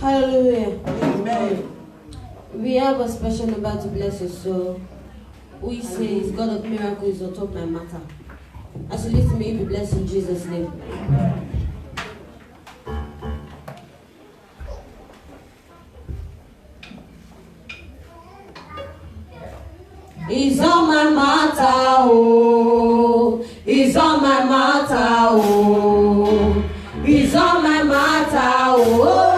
Hallelujah. Amen. We have a special number to bless your soul. We say, God of miracles on top my matter. As you listen, may you be blessed in Jesus' name. It's on my matter, oh. It's on my matter, oh. It's on my matter, oh.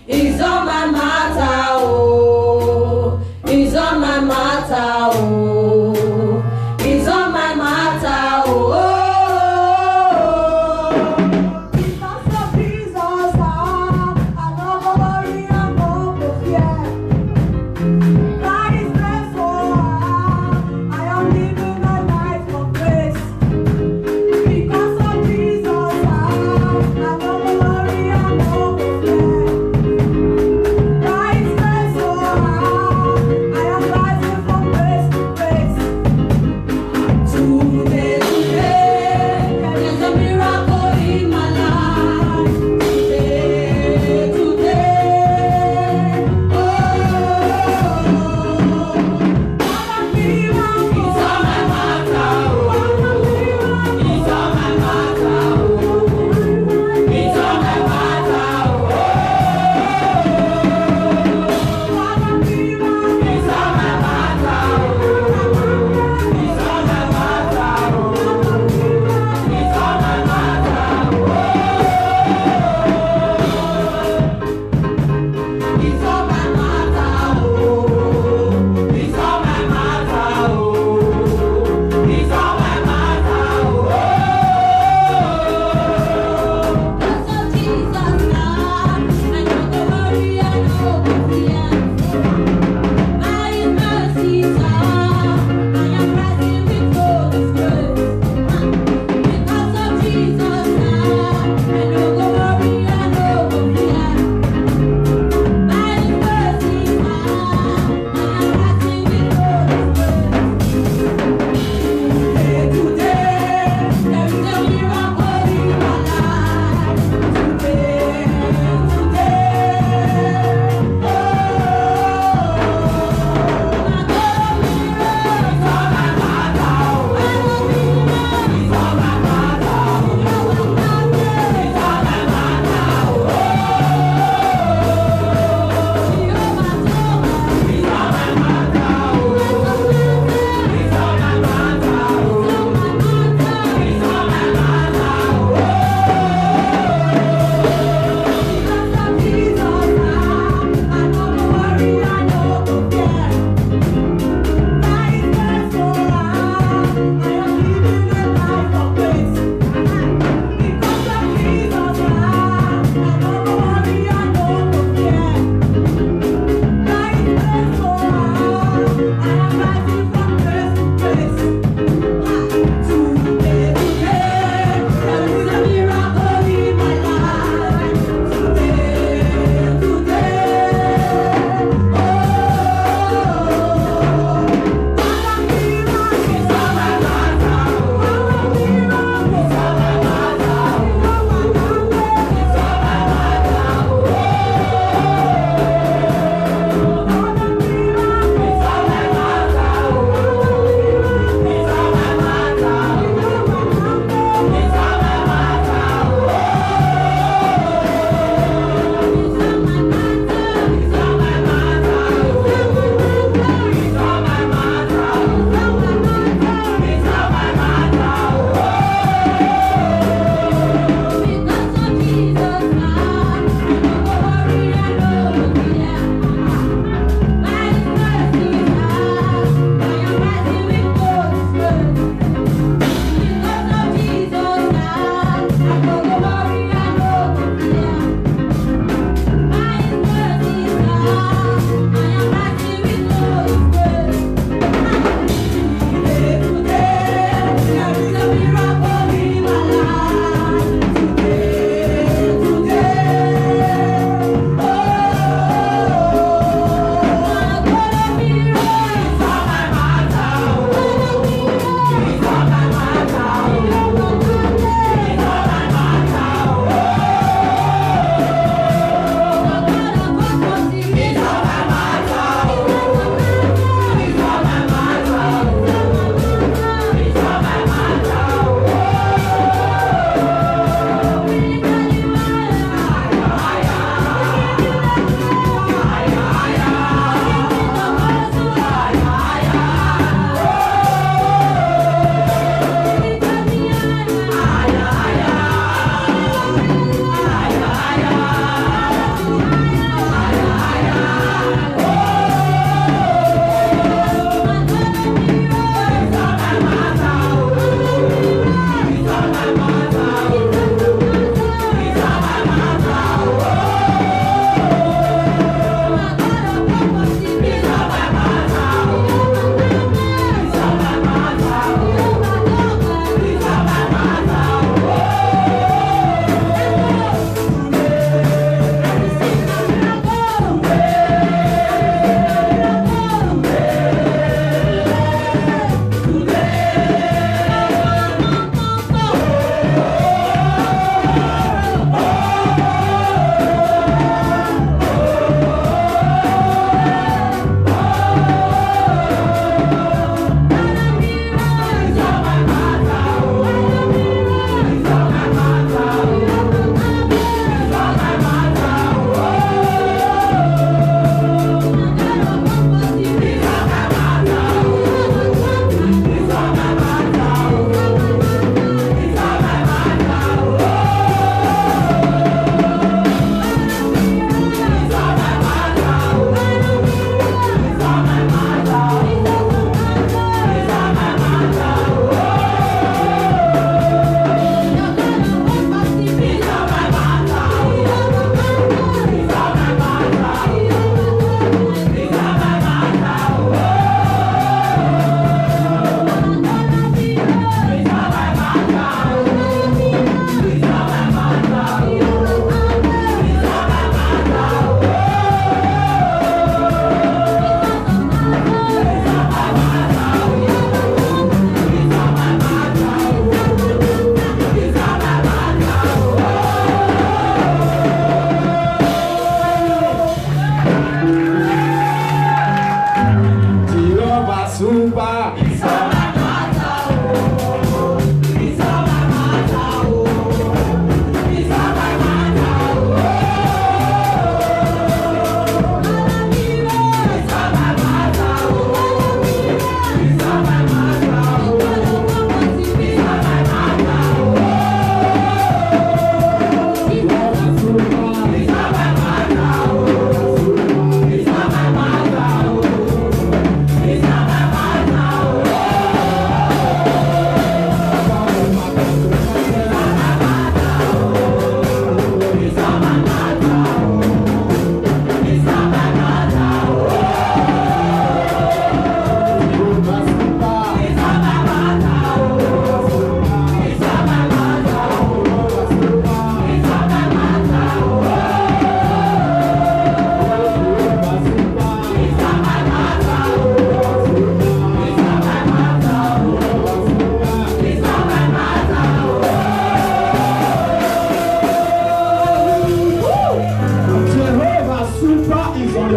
It's on my matter, oh. It's on my matter, oh. It's on my matter, oh. Because of Jesus, I no go worry, I no go fear. God is faithful, I am living a life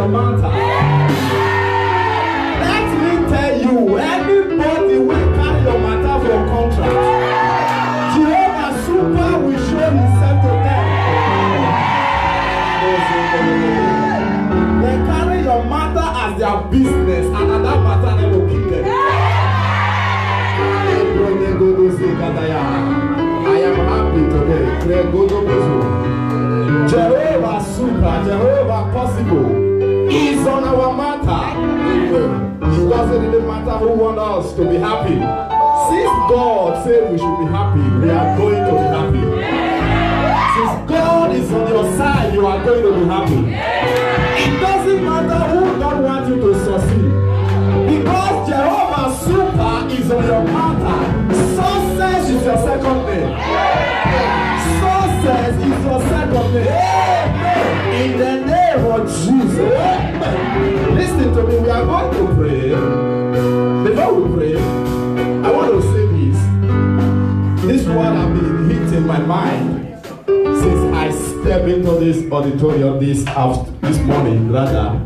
your matter. Let me tell you, anybody will carry your matter for contract. Jehovah Super will show himself to them. They carry your matter as their business, and at that matter they will kill them. I am happy today. Jehovah Super, Jehovah Possible is on our matter. It doesn't really matter who wants us to be happy. Since God said we should be happy, we are going to be happy. Since God is on your side, you are going to be happy. It doesn't matter who God wants you to succeed. Because Jehovah Super is on your matter. Success is your second name. Success is your second name. In the name of Jesus. Listen to me, we are going to pray. Before we pray, I want to say this. This word has been hitting my mind since I stepped into this auditorium this morning, rather.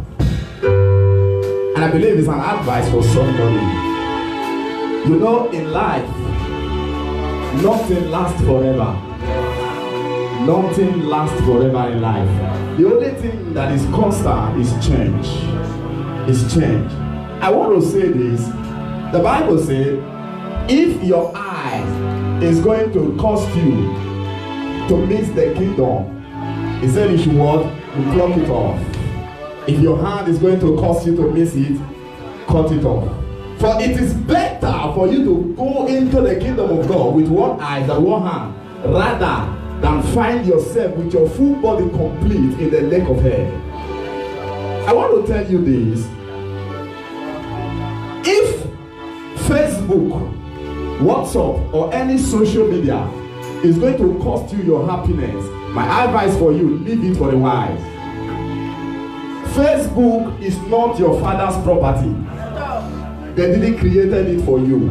And I believe it's an advice for somebody. You know, in life, nothing lasts forever. Nothing lasts forever in life. The only thing that is constant is change. Is change. I want to say this. The Bible says, if your eye is going to cost you to miss the kingdom, he said you should what? You pluck it off. If your hand is going to cost you to miss it, cut it off. For it is better for you to go into the kingdom of God with one eye than one hand, rather than find yourself with your full body complete in the lake of hell. I want to tell you this. If Facebook, WhatsApp, or any social media is going to cost you your happiness, my advice for you, leave it for the wise. Facebook is not your father's property. They didn't create it for you.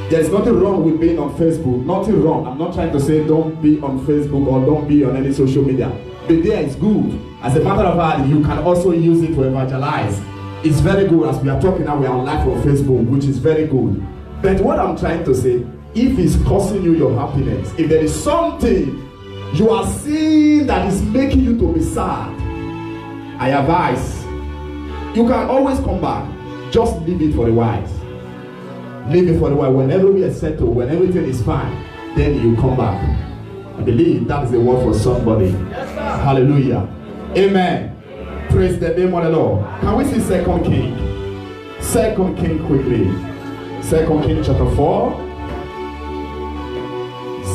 There's nothing wrong with being on Facebook. Nothing wrong. I'm not trying to say don't be on Facebook or don't be on any social media. But there is good. As a matter of fact, you can also use it to evangelize. It's very good. As we are talking now, we are on live on Facebook, which is very good. But what I'm trying to say, if it's costing you your happiness, if there is something you are seeing that is making you to be sad, I advise, you can always come back. Just leave it for the wise. Leave it for the wise. Whenever we are settled, when everything is fine, then you come back. I believe that is the word for somebody. Hallelujah. Amen. Praise the name of the Lord. Can we see 2 King? 2 King quickly. 2 King chapter 4.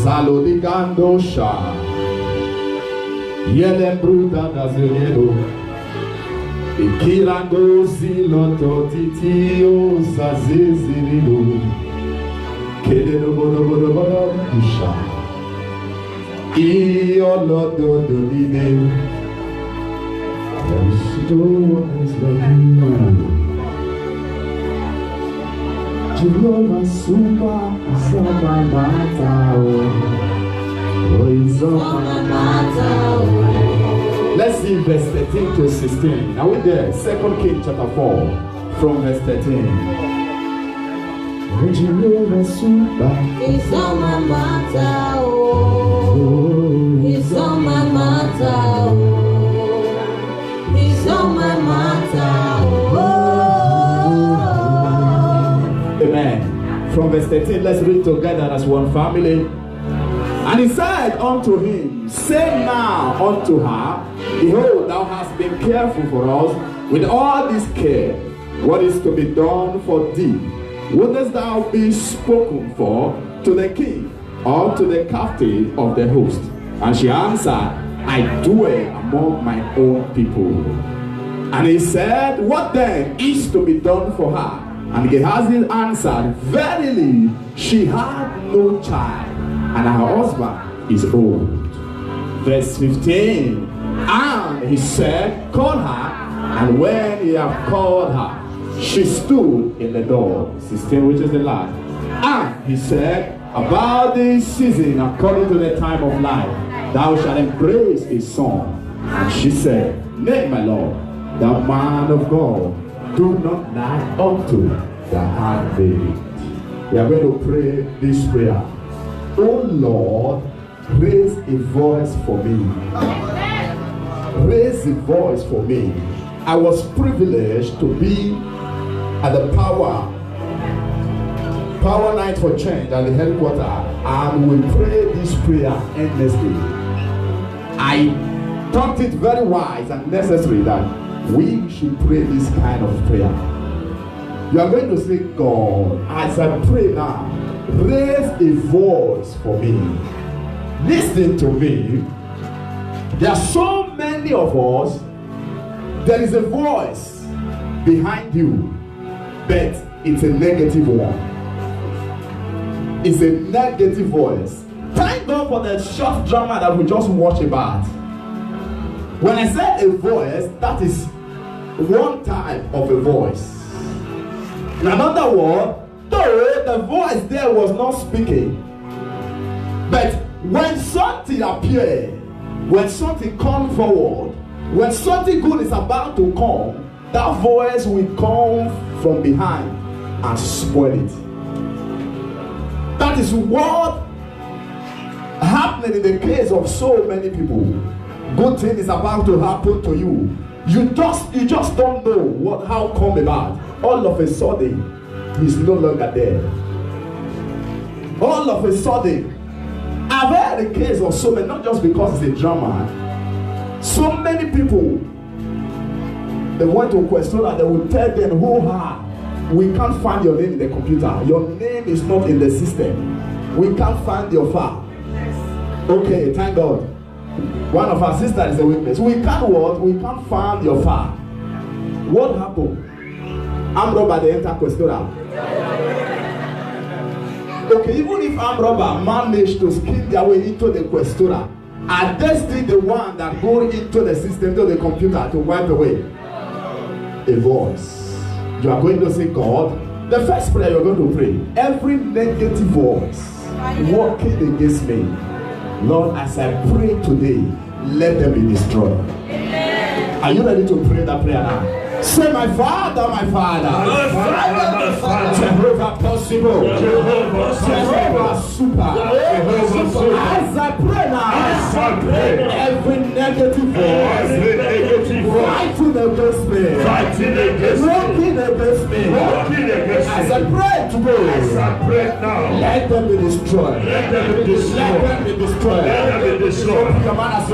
Zalodigando sha. Yele bruda gazeledo. Ikirando ziloto titio zazizilido. Kededo bodo bodo bodo kusha. Iolodo dolide. There's no one is like you. Jehovah Super is on my matter. Oh, he's on my matter. Let's see verse 13 to 16. Are we there? 2 King chapter 4 from verse 13. Jehovah Super is on my matter. Oh, he's on my matter. Oh, he's on my matter. Oh. Amen. From verse 13, let's read together as one family. And he said unto him, say now unto her, behold, thou hast been careful for us with all this care. What is to be done for thee? Wouldest thou be spoken for to the king or to the captain of the host? And she answered, I dwell among my own people. And he said, what then is to be done for her? And Gehazi answered, verily, she had no child, and her husband is old. Verse 15, and he said, call her. And when he had called her, she stood in the door. 16, which is the last. And he said, about this season, according to the time of life, thou shalt embrace a son. And she said, Nay, my Lord, the man of God, do not lie unto the handmaid. We are going to pray this prayer. Oh Lord, raise a voice for me. Raise a voice for me. I was privileged to be at the Power Night for Change at the headquarters, and we pray this prayer endlessly. I thought it very wise and necessary that we should pray this kind of prayer. You are going to say, God, as I pray now, raise a voice for me. Listen to me. There are so many of us, there is a voice behind you, but it's a negative one. It's a negative voice. Thank God for the short drama that we just watched about. When I said a voice, that is one type of a voice. In another word, though the voice there was not speaking, but when something appeared, when something comes forward, when something good is about to come, that voice will come from behind and spoil it. That is what happened in the case of so many people. Good thing is about to happen to you. You just don't know how come about. All of a sudden, he's no longer there. All of a sudden, I've heard the case of so many, not just because it's a drama. So many people, they went to question and they will tell them, we can't find your name in the computer. Your name is not in the system. We can't find your file. Okay, thank God. One of our sisters is a witness. We can't find your file. What happened? Armed robber, they enter Questora. Okay, even if armed robber managed to skin their way into the Questora, are they still the one that go into the system, to the computer, to wipe away? A voice. You are going to say, God, the first prayer you're going to pray, every negative voice working against me, Lord, as I pray today, let them be destroyed. Are you ready to pray that prayer now? Say, my Father, my Father, Jehovah possible, Jehovah super. As I pray now, every negative voice fighting against me, working against me, as I pray today, let them be destroyed. Let them be destroyed. Come on, as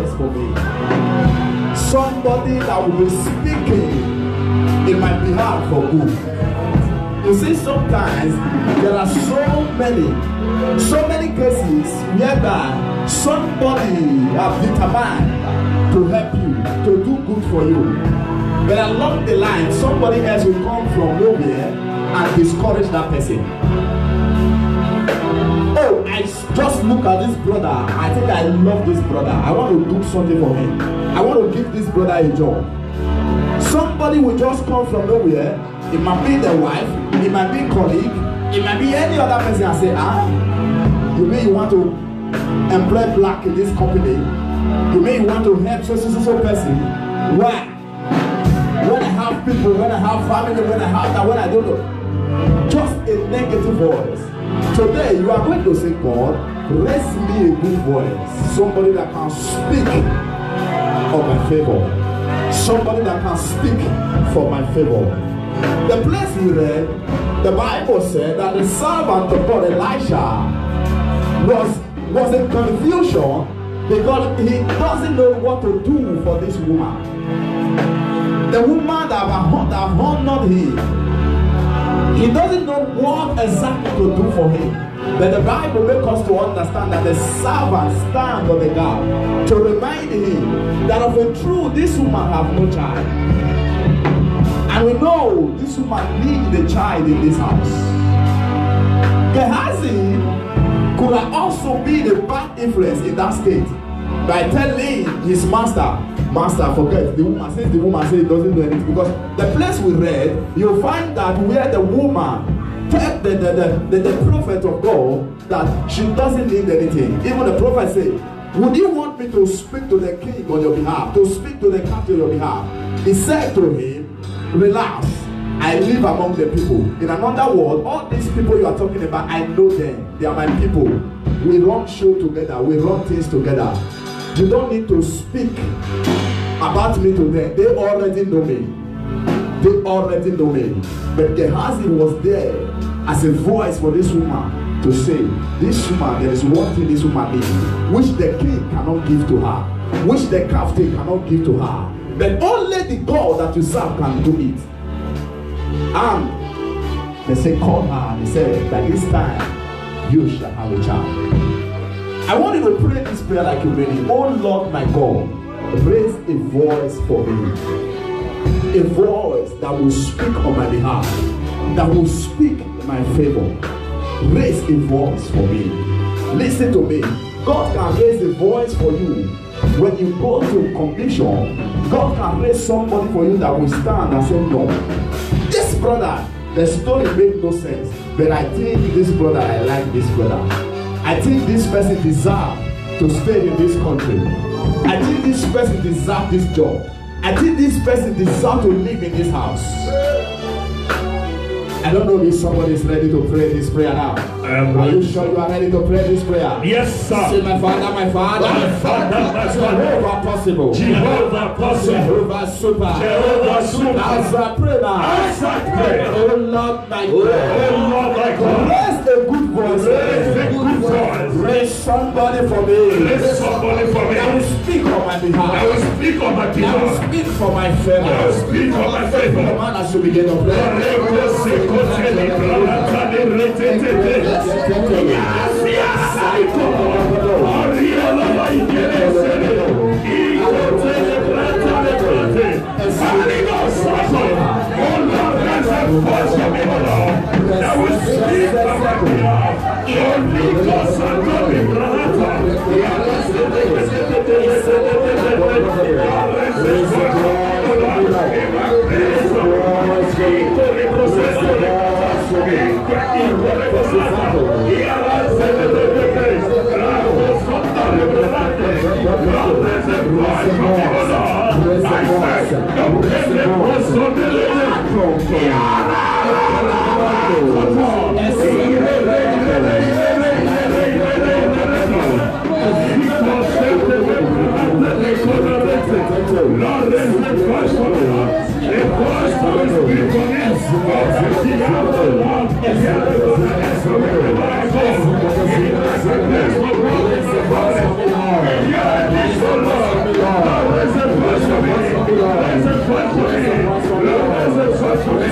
voice for me. Somebody that will be speaking in my behalf for good. You see, sometimes there are so many cases whereby somebody has determined to help you, to do good for you. But along the line, somebody else will come from nowhere and discourage that person. Oh, I just look at this brother. I think I love this brother. I want to do something for him. I want to give this brother a job. Somebody will just come from nowhere. It might be the wife, it might be a colleague, it might be any other person and say, you mean you want to employ black in this company? You mean you want to help so person? Why? When I have people, when I have family, when I have that, when I don't know. Just a negative voice. Today you are going to say, God, raise me a good voice. Somebody that can speak of my favor. Somebody that can speak for my favor. The place we read, the Bible said that the servant of God, Elisha, was in confusion because he doesn't know what to do for this woman. The woman that have honored him, he doesn't know what exactly to do for him. But the Bible makes us to understand that the servant stands on the gap to remind him that of a truth this woman have no child. And we know this woman needs a child in this house. Gehazi could have also been a bad influence in that state by telling his master, forget the woman. Since the woman said he doesn't do anything, because the place we read, you'll find that where the woman tell the prophet of God that she doesn't need anything. Even the prophet said, would you want me to speak to the king on your behalf, to speak to the captain on your behalf? He said to him, relax, I live among the people. In another word, all these people you are talking about, I know them. They are my people. We run show together, we run things together. You don't need to speak about me to them. They already know me. They already know me. But Gehazi was there as a voice for this woman to say, this woman, there is one thing this woman needs, which the king cannot give to her, which the captain cannot give to her. But only the God that you serve can do it. And they say, call her, and he said, by this time, you shall have a child. I want you to pray this prayer like you mean it. Oh Lord my God, raise a voice for me. A voice that will speak on my behalf, that will speak in my favor. Raise a voice for me. Listen to me. God can raise a voice for you. When you go to conviction, God can raise somebody for you that will stand and say, no, this brother, the story makes no sense, but I think this brother, I like this brother. I think this person deserves to stay in this country. I think this person deserves this job. I think this person deserves to live in this house. I don't know if somebody is ready to pray this prayer now. Are you sure you are ready to pray this prayer? Yes, sir. Say, my Father, my Father. My Father, my Father. Jehovah possible. Jehovah possible. Jehovah super. Jehovah super. As I pray now. As I pray. Oh Lord my God. Oh Lord my God. Raise a good voice. Raise a good voice. Raise somebody for me. Raise somebody for me. I will speak on my behalf. I will speak on my I will behalf. speak for my favor. I will speak for my favor. Come on, as you begin to pray. Yeah, voice for me. Lord, raise a voice for me.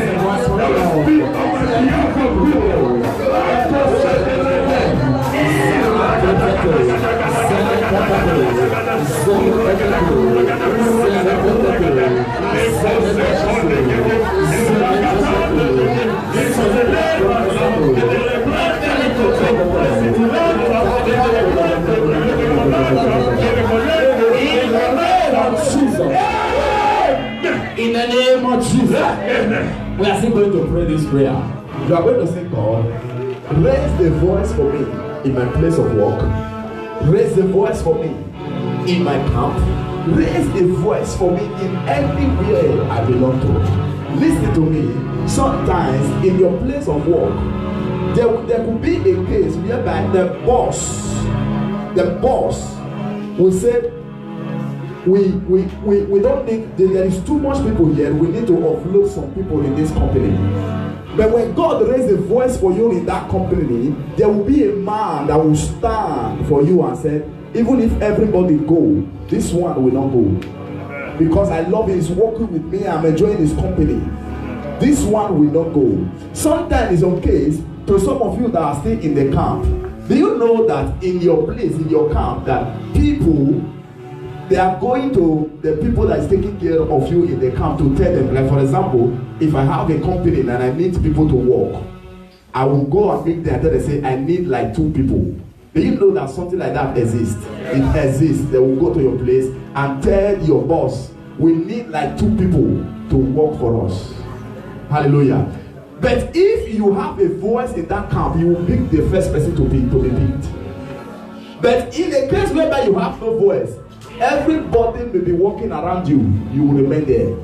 That will speak on my behalf of good. I just said it. In the name of Jesus, we are still going to pray this prayer. You are going to say, God, raise the voice for me in my place of work. Raise the voice for me in my camp. Raise the voice for me in anywhere I belong to. Listen to me. Sometimes in your place of work, there could be a case whereby the boss will say, we don't need, there is too much people here, we need to offload some people in this company. But when God raised a voice for you in that company, there will be a man that will stand for you and say, even if everybody go, this one will not go. Because I love him, he's working with me, I'm enjoying his company. This one will not go. Sometimes it's okay to some of you that are still in the camp. Do you know that in your place, in your camp, that people, they are going to the people that is taking care of you in the camp to tell them, like for example, if I have a company and I need people to work, I will go and meet them and tell them, say, I need like 2 people. Do you know that something like that exists? It exists. They will go to your place and tell your boss, we need like 2 people to work for us. Hallelujah. But if you have a voice in that camp, you will pick the first person to be picked. But in a case whereby you have no voice, everybody may be walking around you, you will remain there.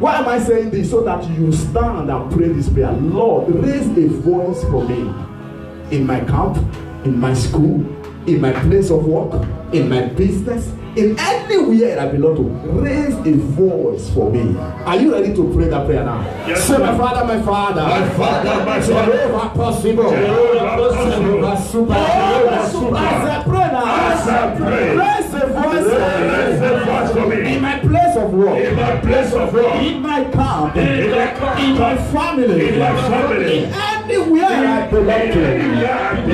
Why am I saying this? So that you stand and pray this prayer. Lord, raise a voice for me in my camp, in my school, in my place of work, in my business, in anywhere I belong to. Raise a voice for me. Are you ready to pray that prayer now? Yes, say, my Father, my Father. My Father, my Father. Jehovah possible. Jehovah super. As I pray now. As I pray. Raise a voice. Raise a voice for me. In my place of work. In my place of work. In my camp. In my camp. In my family. In my family. In anywhere I belong to.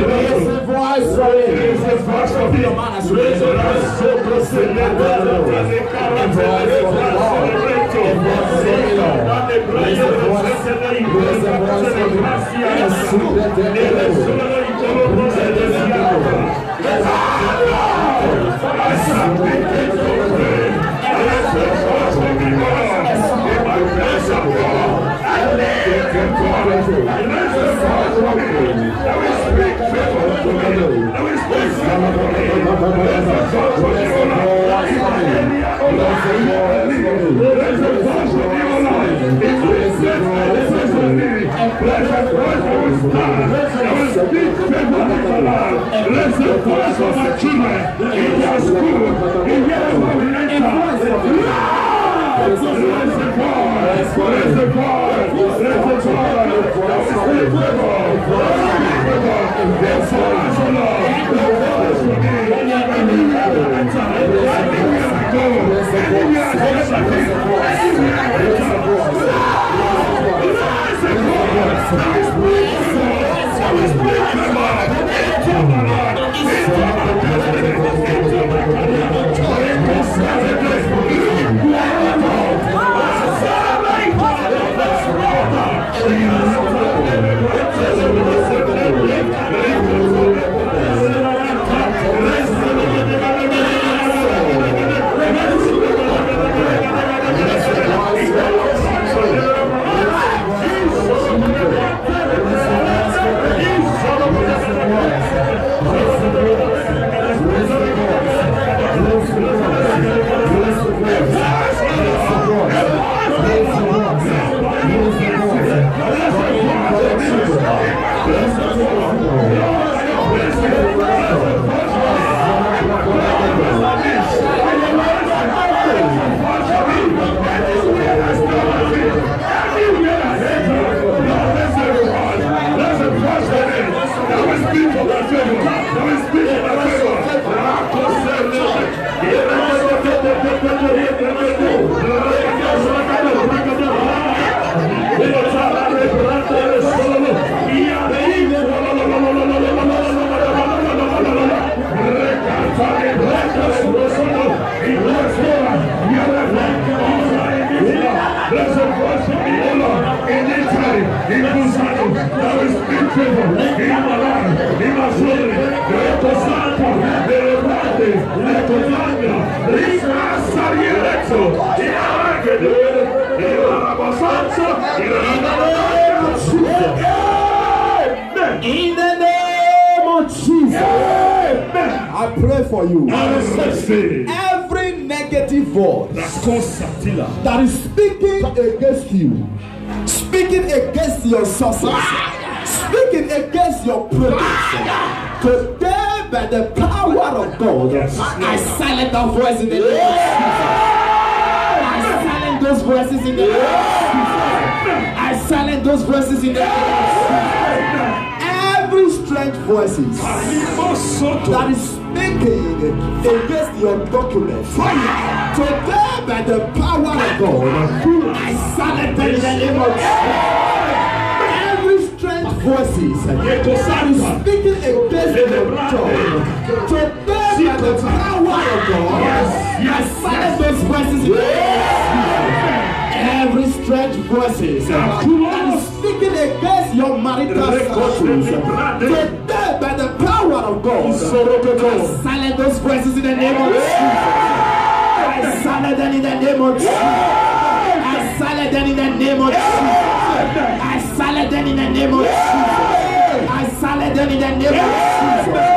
Raise a voice for me. Raise a voice for me. Raise a voice for me. Raise a Let's go. In the name of Jesus, I pray for you. Every negative voice that is speaking against you, speaking against your success, speaking against your progress, today by the power of God, I silence that voice in the name of Jesus. I silence those voices in the name of Jesus. I silence those voices in the name of Jesus. Every strange voices that is speaking against your documents, today by the power of God, I silence them in the name of Jesus. Every strange voices that is speaking against your job, today by the power of God, I silence those voices in the name of Jesus. Every strange voices that is speaking against your marital status, today by the power of God, I silence those voices in the name of Jesus. I silence them in the name of Jesus. I silence them in the name of Jesus. I silence them in the name of Jesus. I silence them in the name of Jesus.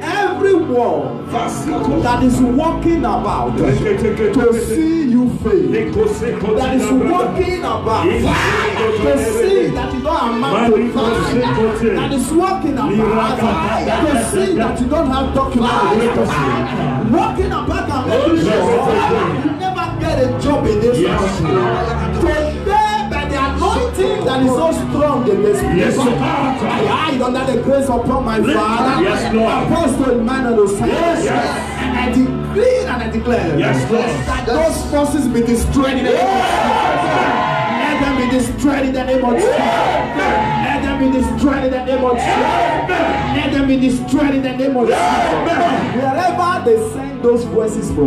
Everyone that is walking about to see you fail, that is walking about to see that you don't amount to nothing, that is walking about to see that you don't have documentation, walking about and making sure you never get a job in this country. Today, by the anointing that is so strong in this place, I hide under the grace upon my Father, Apostle Emmanuel Osiris, and I decree and I declare that those forces be destroyed in the name of Jesus. Let them be destroyed in the name of Jesus. Let them be destroyed in the name of Jesus. Let them be destroyed in the name of Jesus. Wherever they send those voices from,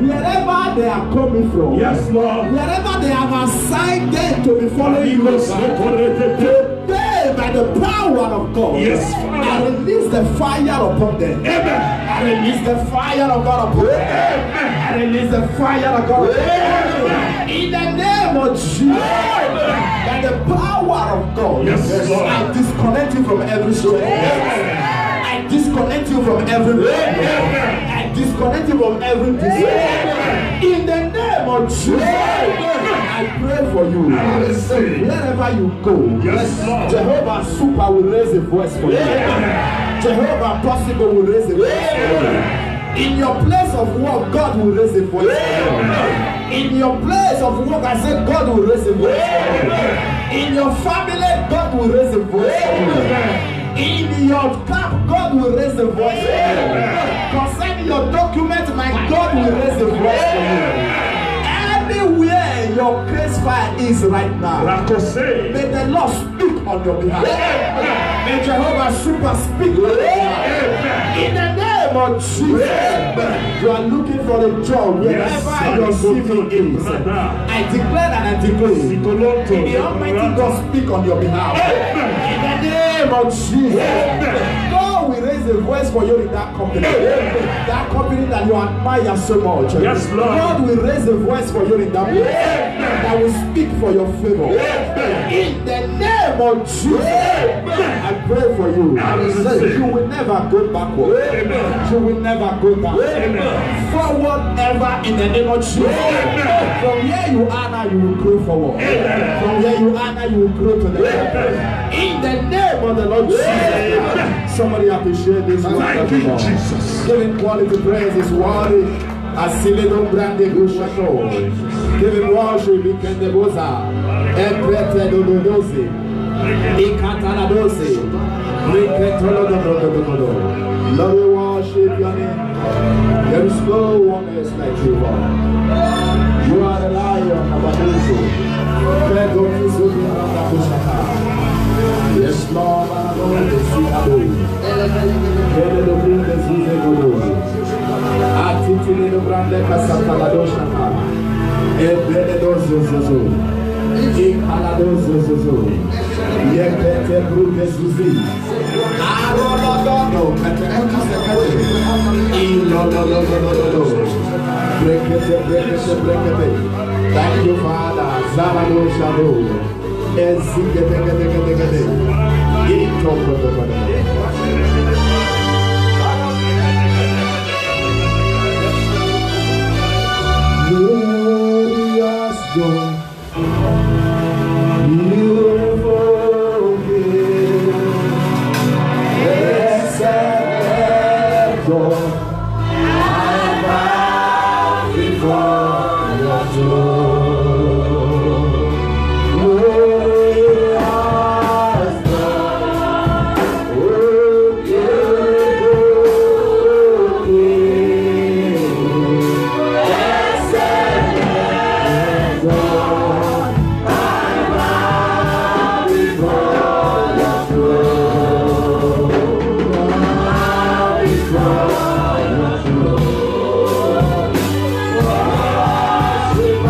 wherever they are coming from, wherever they have assigned them to be following you, today by the power of God, I release the fire upon them. I release the fire of God upon them. I release the fire of God upon them. In the name of Jesus, by the power of God, I disconnect you from every strength. I disconnect you from every pain. I disconnect you from every disease. In the name of Jesus, I pray for you. Wherever you go, Jehovah Super will raise a voice for you. Jehovah Possible will raise a voice for you. In your place of work, God will raise a voice for you. In your place of work, I said God will raise a voice for you. In your family, God will raise a voice for you. In your camp, God will raise a voice for you. Concerning your document, my God will raise a voice for you. Anywhere your grace fire is right now, may the Lord speak on your behalf. May Jehovah Super speak on your behalf. In the name of Jesus, you are looking for a job wherever your CV is. I declare and I decree, the Almighty God speak on your behalf. In the name of Jesus, God will raise a voice for you in that company. That company that you admire so much. God will raise a voice for you in that place that will speak for your favor. In the name of Jesus, I pray for you. You will never go backward. You will never go back. Forward ever in the name of Jesus. From where you are now, you will grow forward. From where you are now, you will grow to the left. In the name of the Lord Jesus. Somebody appreciate this. Thank you, Jesus. Giving quality praise is worthy. Asiledo brande gushato. Give him worship, he can debosa. Eprete dododosi. Ikatala dosi. Riketolo dododododo. Lord, we worship your name. There is no one else like you, Lord. You are the lion of Abadoso. Yes, Lord, I know the sea above. Kele do brinde zuze godo. Atitile do brande kasapalado shaka. Ebele do zozozo. Ikalado zozozo. Yekete brunde zuzi. Arolodono. Kete kete kete. Ilolododododo. Thank you, Father. Zalado Shado. Ezigedegedegedegede. Itokodogode. Glorious God, beautiful King, blessed God, I bow before your throne. Glorious God, oh beautiful King, blessed God, I bow before your throne. Bow before your throne. Worship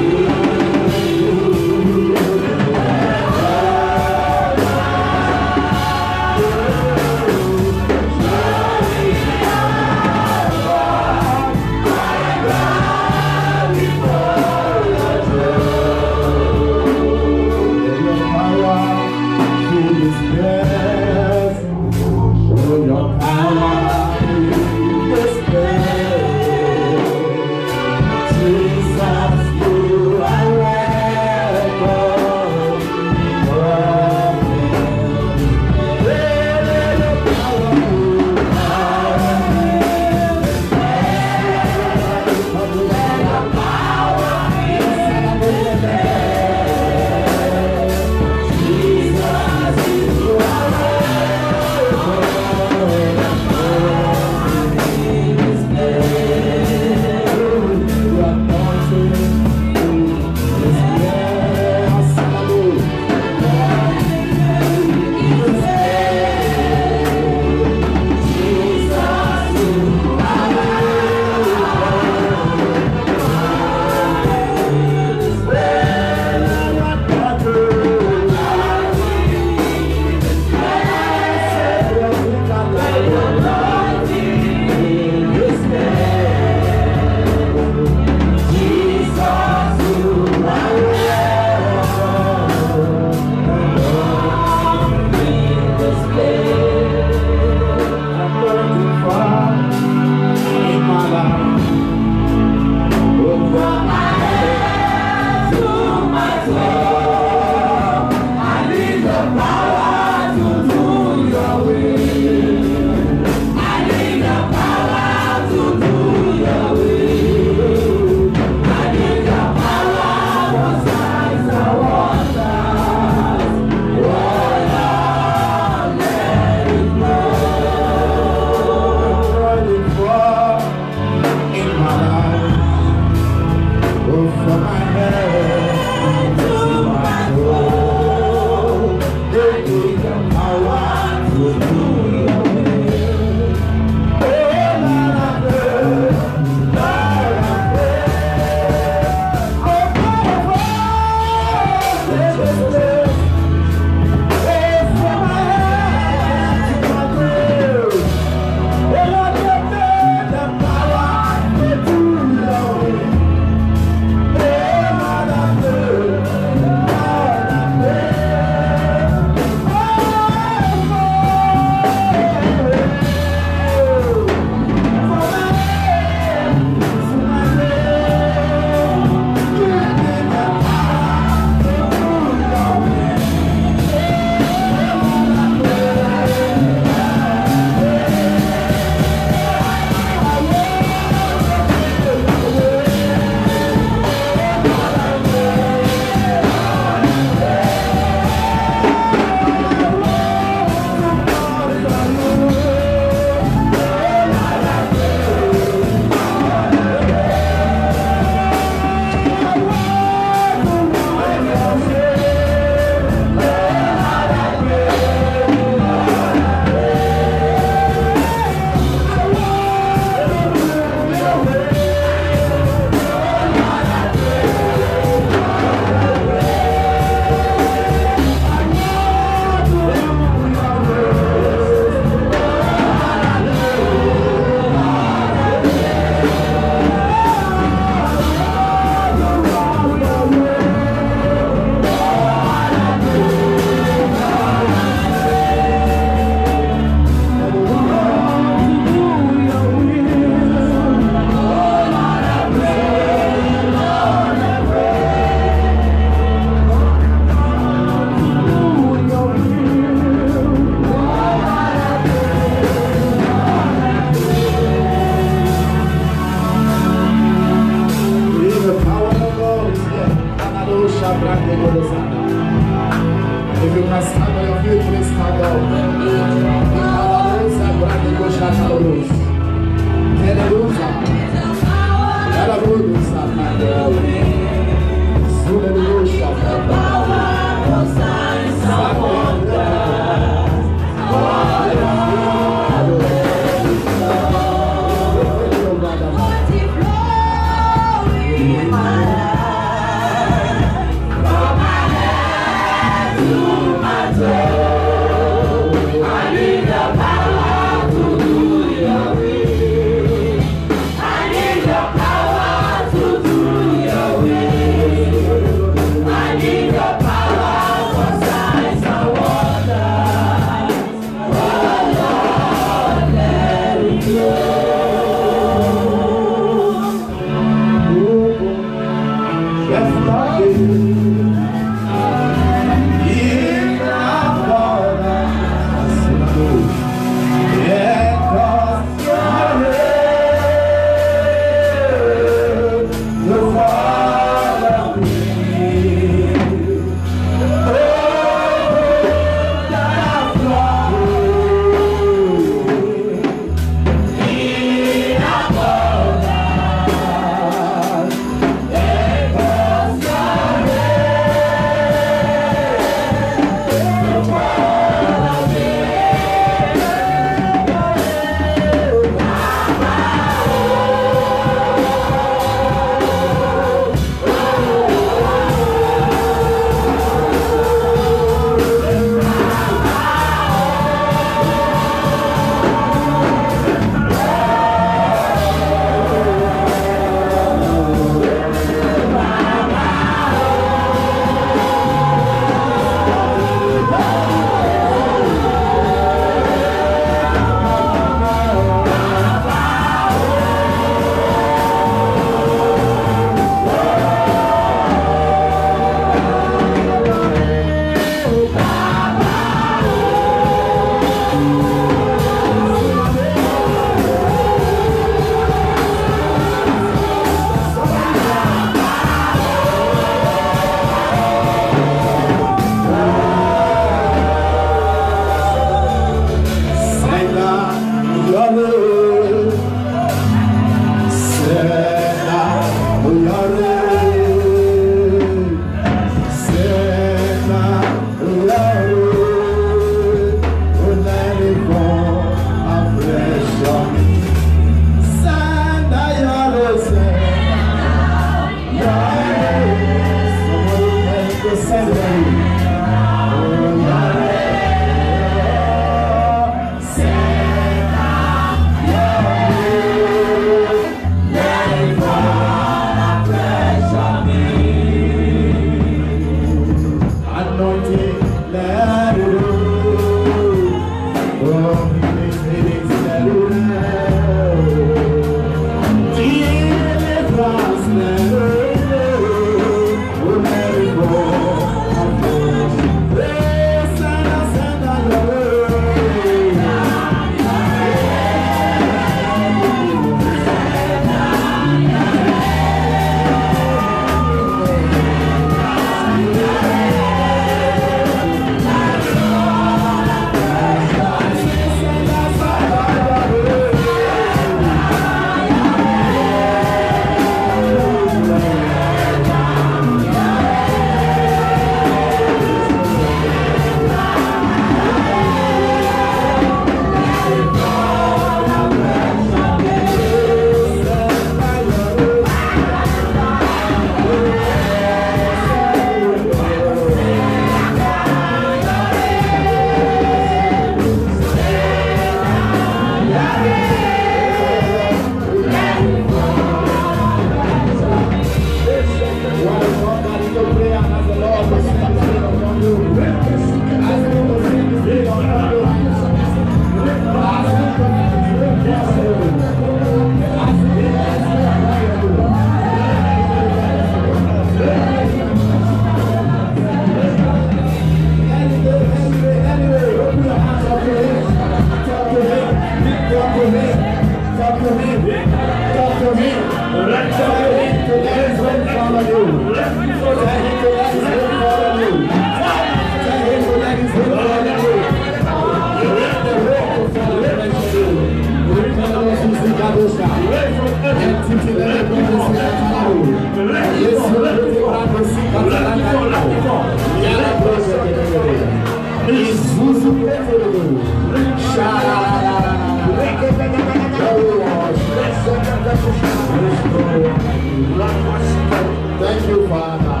Thank you, Father.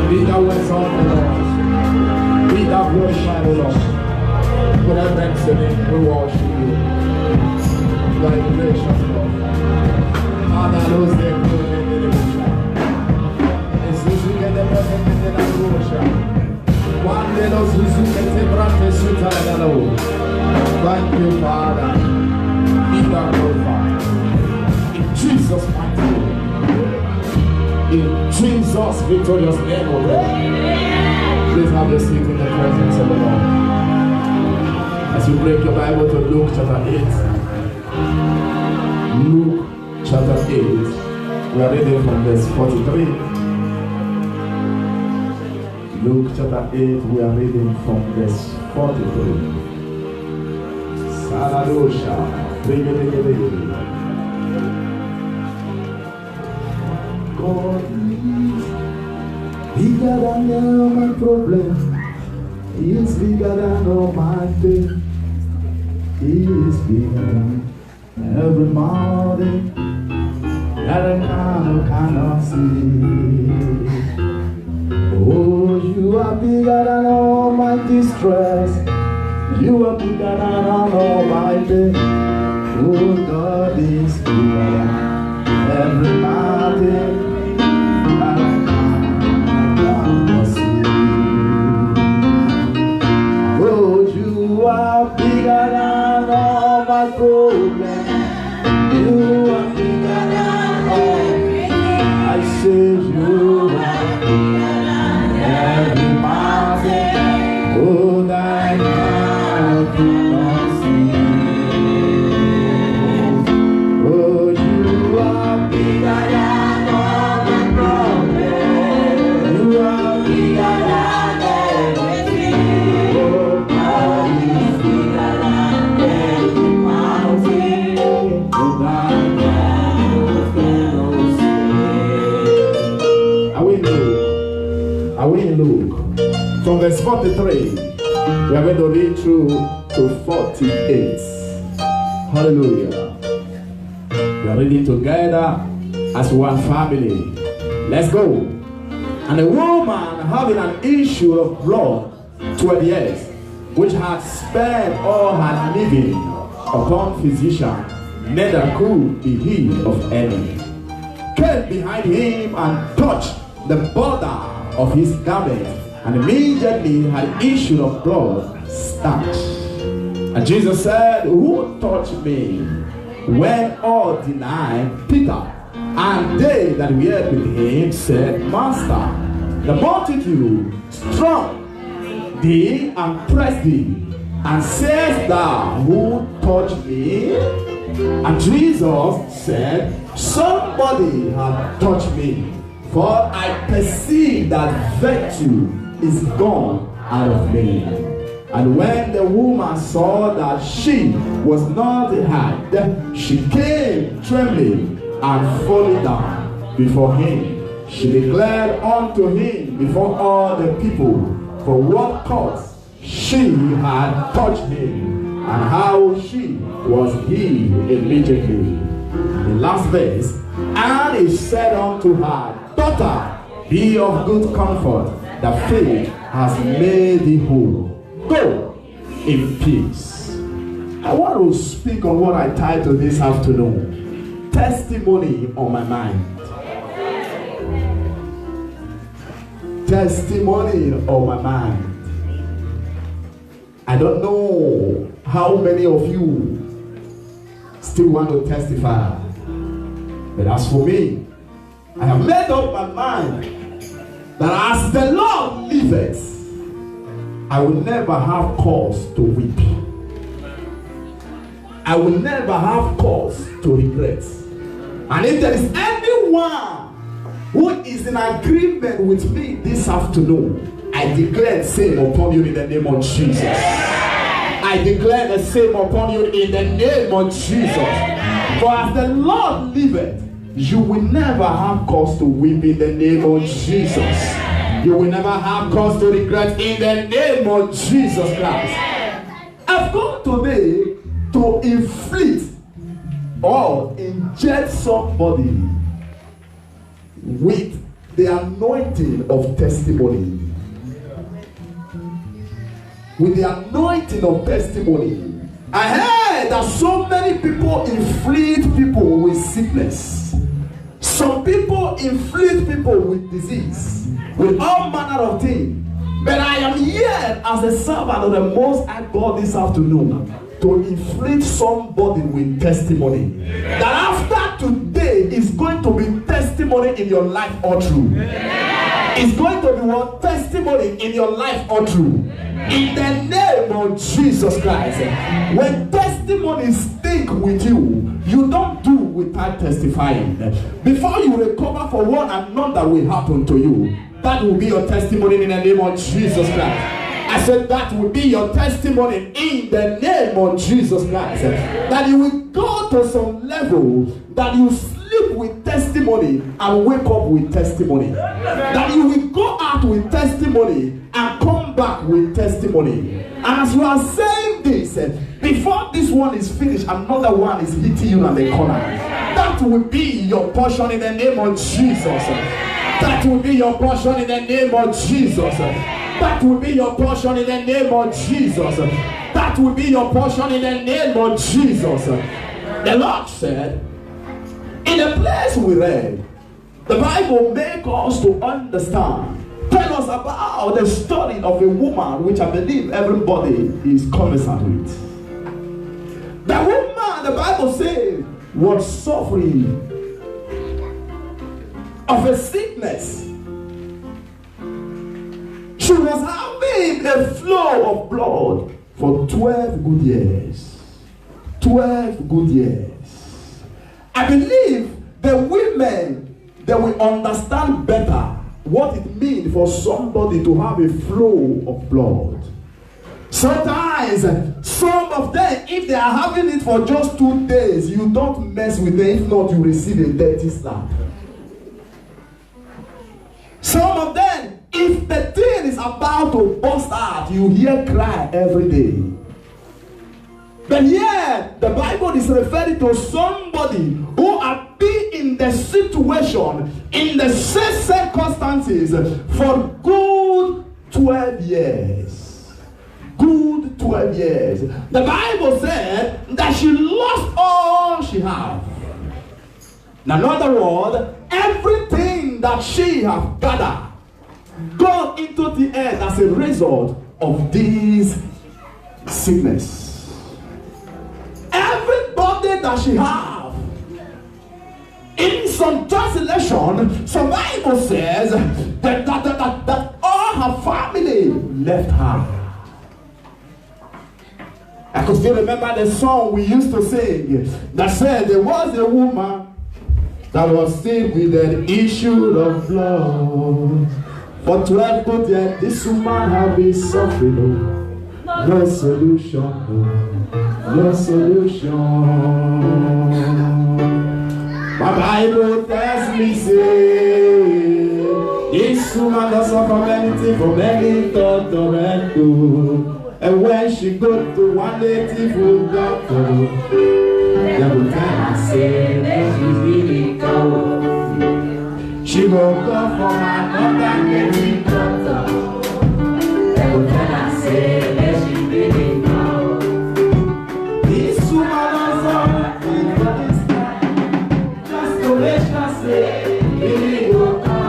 Be thou exalted, Lord. Be thou glorified, Lord. Whatever brings the name, we worship you. Thy gracious Lord. Father, those days, thank you, Father. Be thou glorified. In Jesus' mighty name. In Jesus' victorious name, O Lord. Please have your seat in the presence of the Lord. As you break your Bible to Luke chapter 8. Luke chapter 8. We are reading from verse 43. Luke chapter 8, we are reading from verse 43. Saladosha. God is bigger than all my problem. He is bigger than all my pain. He is bigger than every mountain that I now cannot see. Oh, you are bigger than all my distress. You are bigger than all my pain. Oh, God is bigger than every mountain that I cannot see. Oh, you are bigger than all my problems. You are bigger than all. I say you are bigger than every mountain. Oh, that I cannot see. Oh, you Luke. From verse 43, we are going to read through to 48. Hallelujah. We are reading together as one family. Let's go. And a woman having an issue of blood 12 years, which had spent all her living upon physician, neither could be healed of any, came behind him and touched the border of his garment, and immediately her issue of blood stopped. And Jesus said, who touched me? When all denied, Peter and they that were with him said, Master, the multitude strong thee and pressed thee, and sayest thou, who touched me? And Jesus said, somebody had touched me, for I perceive that virtue is gone out of me. And when the woman saw that she was not hurt, she came trembling and falling down before him. She declared unto him before all the people for what cause she had touched him, and how she was healed immediately. The last verse, and he said unto her, Daughter, be of good comfort, the faith has made thee whole. Go in peace. I want to speak on what I titled this afternoon, testimony on my mind. Testimony on my mind. I don't know how many of you still want to testify, but as for me, I have made up my mind that as the Lord liveth, I will never have cause to weep. I will never have cause to regret. And if there is anyone who is in agreement with me this afternoon, I declare the same upon you in the name of Jesus. I declare the same upon you in the name of Jesus. For as the Lord liveth, you will never have cause to weep in the name of Jesus. You will never have cause to regret in the name of Jesus Christ. I've come today to inflict or inject somebody with the anointing of testimony. With the anointing of testimony. I heard that so many people inflict people with sickness. Some people inflict people with disease, with all manner of things. But I am here as a servant of the Most High God this afternoon to inflict somebody with testimony. That after today is going to be testimony in your life or true. It's going to be one testimony in your life or true. In the name of Jesus Christ. When testimonies stick with you, you don't do without testifying. Before you recover for one another will happen to you, that will be your testimony in the name of Jesus Christ. I said that will be your testimony in the name of Jesus Christ. That you will go to some level that you sleep with testimony and wake up with testimony. That you will go out with testimony and come back with testimony. And as you are saying this, before this one is finished, another one is hitting you on the corner. That will be your portion in the name of Jesus. That will be your portion in the name of Jesus. That will be your portion in the name of Jesus. That will be your portion in the name of Jesus. The Lord said, in the place we read, the Bible makes us to understand. Tell us about the story of a woman which I believe everybody is conversant with. The woman, the Bible says, was suffering of a sickness. She was having a flow of blood for 12 good years. 12 good years. I believe the women, they will understand better what it means for somebody to have a flow of blood. Sometimes, some of them, if they are having it for just 2 days, you don't mess with them. If not, you receive a dirty slap. Some of them, if the thing is about to burst out, you hear cry every day. But yet, the Bible is referring to somebody who have been in the situation, in the same circumstances for good 12 years. Good 12 years. The Bible said that she lost all she had. In other words, everything that she have gathered gone into the earth as a result of this sickness. Everybody that she have, in some translation, some Bible says that all her family left her. I could still remember the song we used to sing that said there was a woman that was sick with an issue of blood. For 12 good years, this woman had been suffering. No solution. No solution. My Bible tells me, say, this woman doesn't suffer anything from any thought or any. And when she go to one native doctor, they will tell her, say, that she's really cold. She will go for another native doctor. They will tell her, say, that she's really cold. This woman doesn't for this time, just to make her say, really go come.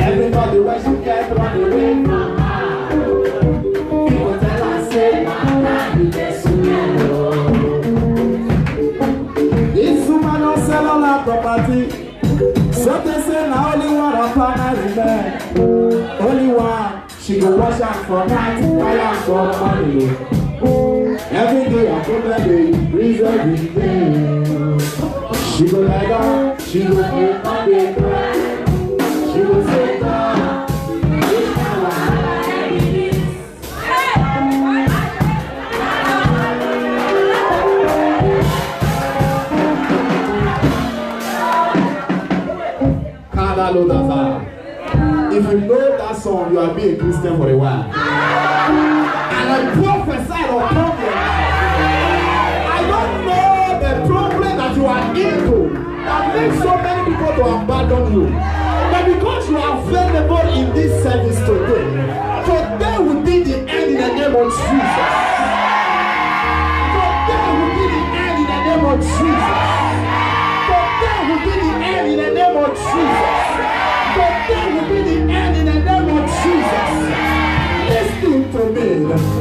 Everybody wants to get run away from her. People tell her, say, this woman don't sell all her property. So they say now only one of her remain. Only one. She go wash out for night, fire for money. Every day I put her day, increase every day. She go lie down, she go keep on the cry. She go say, God, this time I if you know that song, you have been a Christian for a while. And I prophesied upon your life. I don't know the problem that you are into that makes so many people to abandon you. But because you are available in this service today will be the end in the name of Jesus. Today will be the end in the name of Jesus. Today will be the end in the name of Jesus. Today will be the end in the name of Jesus. Listen to me.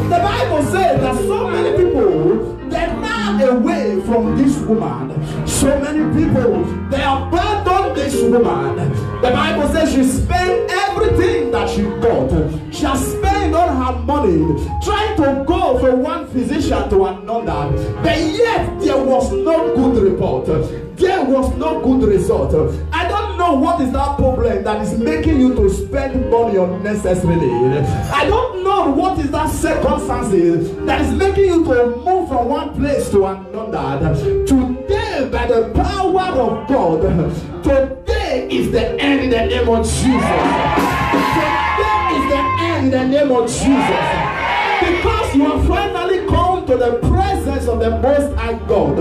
The Bible says that so many people, they ran away from this woman. So many people, they abandoned this woman. The Bible says she spent everything that she got. She has spent all her money trying to go from one physician to another. But yet there was no good report. There was no good result. I don't know what is that problem that is making you to spend money unnecessarily. I don't know what is that circumstances that is making you to move from one place to another. Today, by the power of God, today is the end in the name of Jesus. Today is the end in the name of Jesus. Because you have finally come to the presence of the Most High God.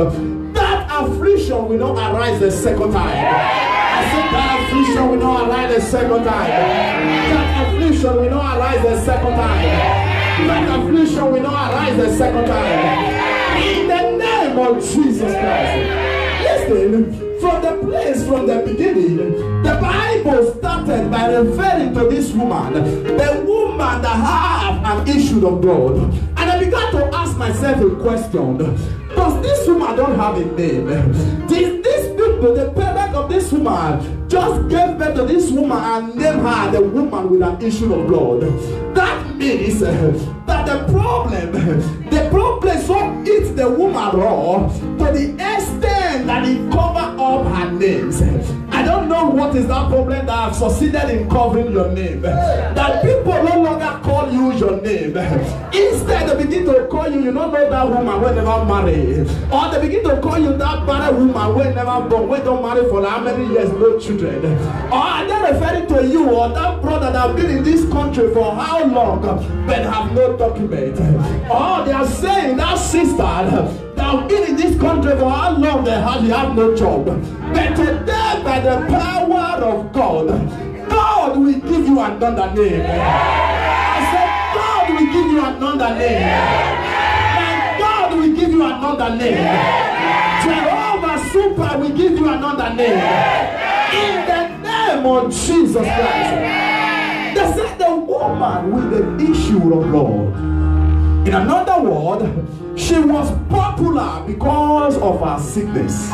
That affliction will not arise the second time. I said that affliction will not arise the second time. That affliction will not arise the second time. That affliction will not arise the second time. In the name of Jesus Christ. Listen, from the beginning, the Bible started by referring to this woman, the woman that had an issue of blood. And I began to ask myself a question. Does this woman don't have a name? These people, the parent of this woman, just gave birth to this woman and named her the woman with an issue of blood. That means that the problem so eats the woman raw to the extent that it covered up her names. And don't know what is that problem that have succeeded in covering your name. That people no longer call you your name. Instead, they begin to call you, you don't know that woman who never married. Or they begin to call you that barren woman who never born, who don't marry for how many years, no children. Or are they referring to you or that brother that have been in this country for how long but have no document? Or they are saying that sister that have been in this country for how long they have no job. But today, by the power of God, God will give you another name. I said, God will give you another name. And God will give you another name. Jehovah Super will give you another name. In the name of Jesus Christ. They said the woman with the issue of blood. In another word, she was popular because of her sickness.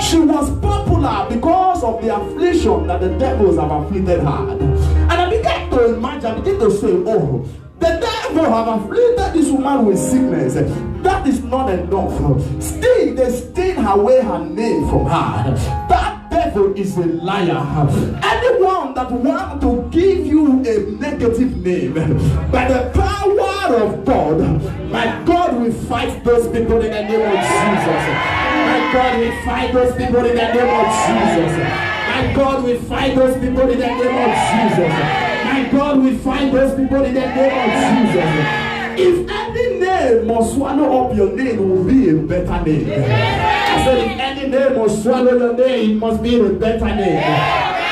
She was popular because of the affliction that the devils have afflicted her. And I began to imagine, I began to say, oh, the devil have afflicted this woman with sickness. That is not enough. Still, they stayed away her name from her. That devil is a liar. Anyone that wants to give you a negative name, by the power of God, my God will fight those people in the name of Jesus. My God will fight those people in the name of Jesus. My God will fight those people in the name of Jesus. My God will fight those people in the name of Jesus. If any name must swallow up your name, it will be a better name. I said, if any name must swallow your name, it must be a better name.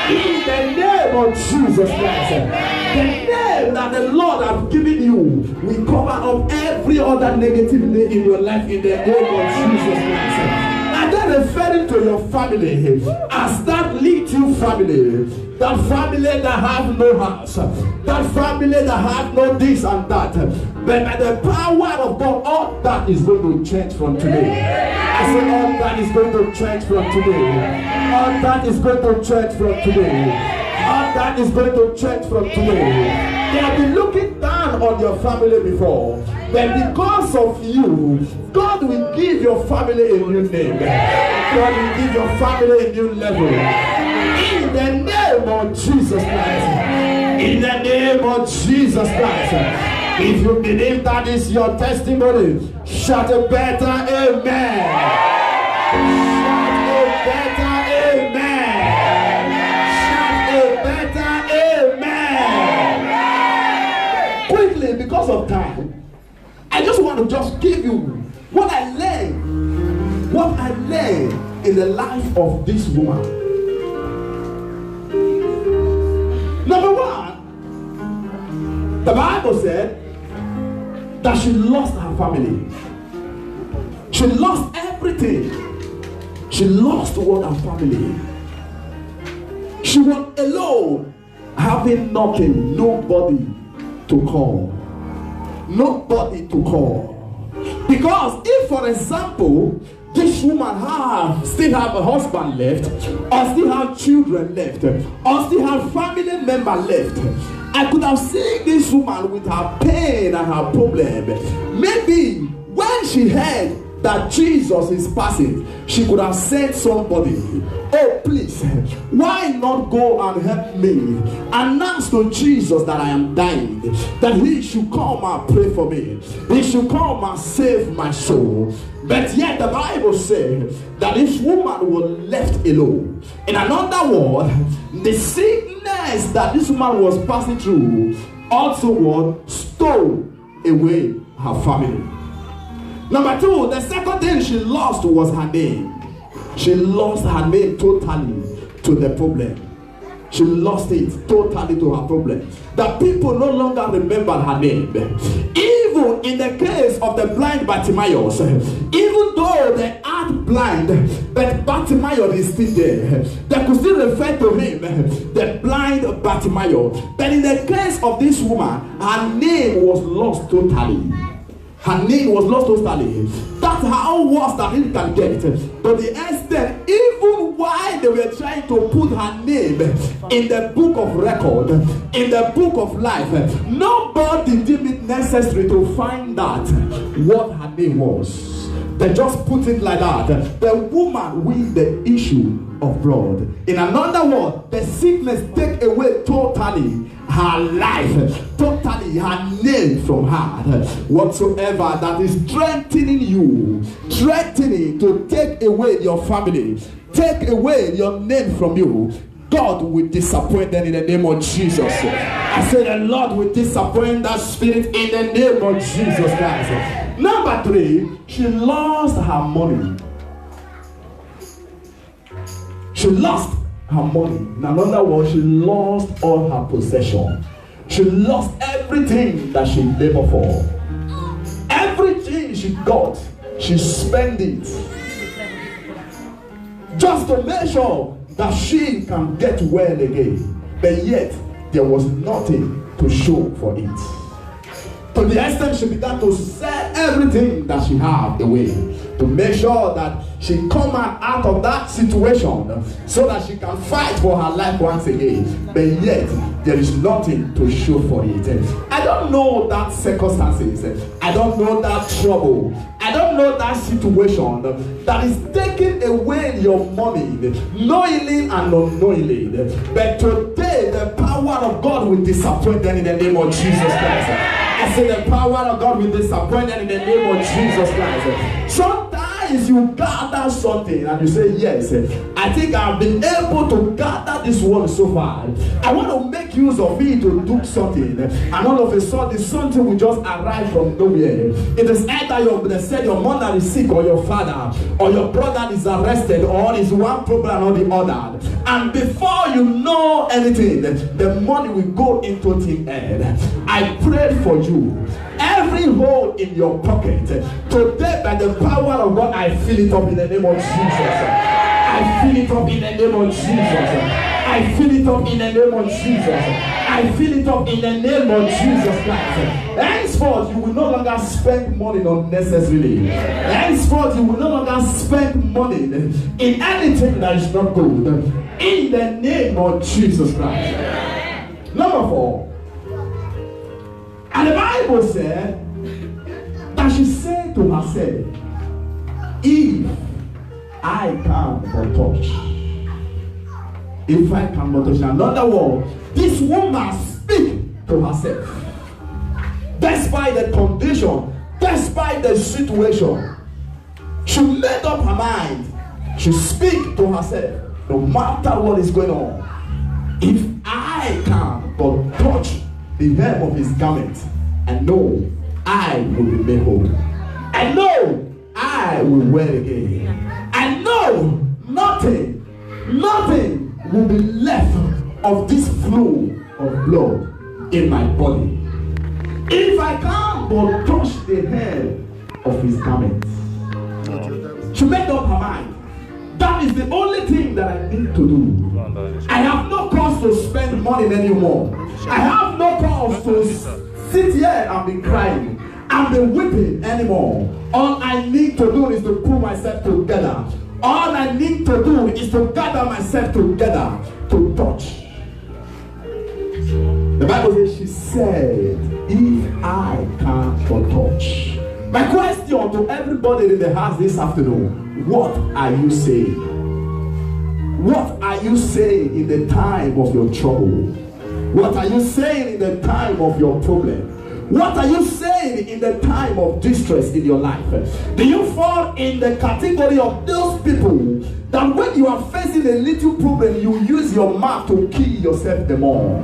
In the name of Jesus Christ, the name that the Lord has given you will cover up every other negative name in your life in the name of Jesus Christ. And then referring to your family as that little family, that family that have no house, that family that have no this and that. But by the power of God, all that is going to change from today. I say all that is going to change from today. All that is going to change from today. All that is going to change from today. They have been looking down on your family before. But because of you, God will give your family a new name. God will give your family a new level. In the name of Jesus Christ. In the name of Jesus Christ. If you believe that is your testimony, shout a better amen. Shout a better amen. Shout a better amen. Quickly, because of time, I just want to just give you what I learned. What I learned in the life of this woman. Number one, the Bible said that she lost her family. She lost everything. She lost all her family. She was alone, having nothing, nobody to call. Nobody to call. Because if, for example, this woman still have a husband left, or still have children left, or still have family member left, I could have seen this woman with her pain and her problem. Maybe when she heard that Jesus is passing, she could have said somebody, oh please, why not go and help me? Announce to Jesus that I am dying, that he should come and pray for me. He should come and save my soul. But yet the Bible says that this woman was left alone. In another word, the sickness that this woman was passing through also stole away her family. Number two, the second thing she lost was her name. She lost her name totally to the problem. She lost it totally to her problem. The people no longer remember her name. Even in the case of the blind Bartimaeus, even though they aren't blind, but Bartimaeus is still there. They could still refer to him, the blind Bartimaeus. But in the case of this woman, her name was lost totally. Her name was lost totally. That's how worse that it can get. To the extent, even while they were trying to put her name in the book of record, in the book of life, nobody deemed it necessary to find out what her name was. They just put it like that. The woman with the issue of blood. In another word, the sickness take away totally her life, totally her name from her. Whatsoever that is threatening you, threatening to take away your family, take away your name from you, God will disappoint them in the name of Jesus. I said the Lord will disappoint that spirit in the name of Jesus Christ. Number 3, she lost her money. She lost her money. In another word, she lost all her possession. She lost everything that she labored for. Everything she got, she spent it. Just to make sure that she can get well again. But yet, there was nothing to show for it. To the extent she began to sell everything that she had away to make sure that she come out of that situation so that she can fight for her life once again. But yet, there is nothing to show for it. I don't know that circumstances. I don't know that trouble. I don't know that situation that is taking away your money, knowingly and unknowingly. But today, the power of God will disappoint them in the name of Jesus Christ. I say the power of God will disappoint them in the name of Jesus Christ. Sometimes you gather something and you say, yes, I think I've been able to gather this one so far. I want to make use of it to do something. And all of a sudden, something will just arrive from nowhere. It is either they said your mother is sick, or your father, or your brother is arrested, or is one problem or the other. And before you know anything, the money will go into thin air. I prayed for you. Every hole in your pocket, today by the power of God, I fill it up in the name of Jesus. I fill it up in the name of Jesus. I fill it up in the name of Jesus. I fill it up in the name of Jesus Christ. Henceforth, you will no longer spend money unnecessarily. Henceforth, you will no longer spend money in anything that is not good. In the name of Jesus Christ. Number 4. And the Bible said that she said to herself, if I can but touch. If I can but touch. In another word, this woman speak to herself. Despite the condition, despite the situation, she made up her mind. She speak to herself, no matter what is going on. If I can but touch the hem of his garment, I know I will be made whole. I know I will wear again. I know nothing will be left of this flow of blood in my body. If I can but touch the hem of his garment. She made up her mind. That is the only thing that I need to do. I have no cause to spend money anymore. I have no cause to sit here and be crying and be weeping anymore. All I need to do is to pull myself together. All I need to do is to gather myself together to touch. The Bible says she said, if I can but touch. My question to everybody in the house this afternoon, what are you saying? What are you saying in the time of your trouble? What are you saying in the time of your problem? What are you saying in the time of distress in your life? Do you fall in the category of those people that when you are facing a little problem, you use your mouth to kill yourself the more?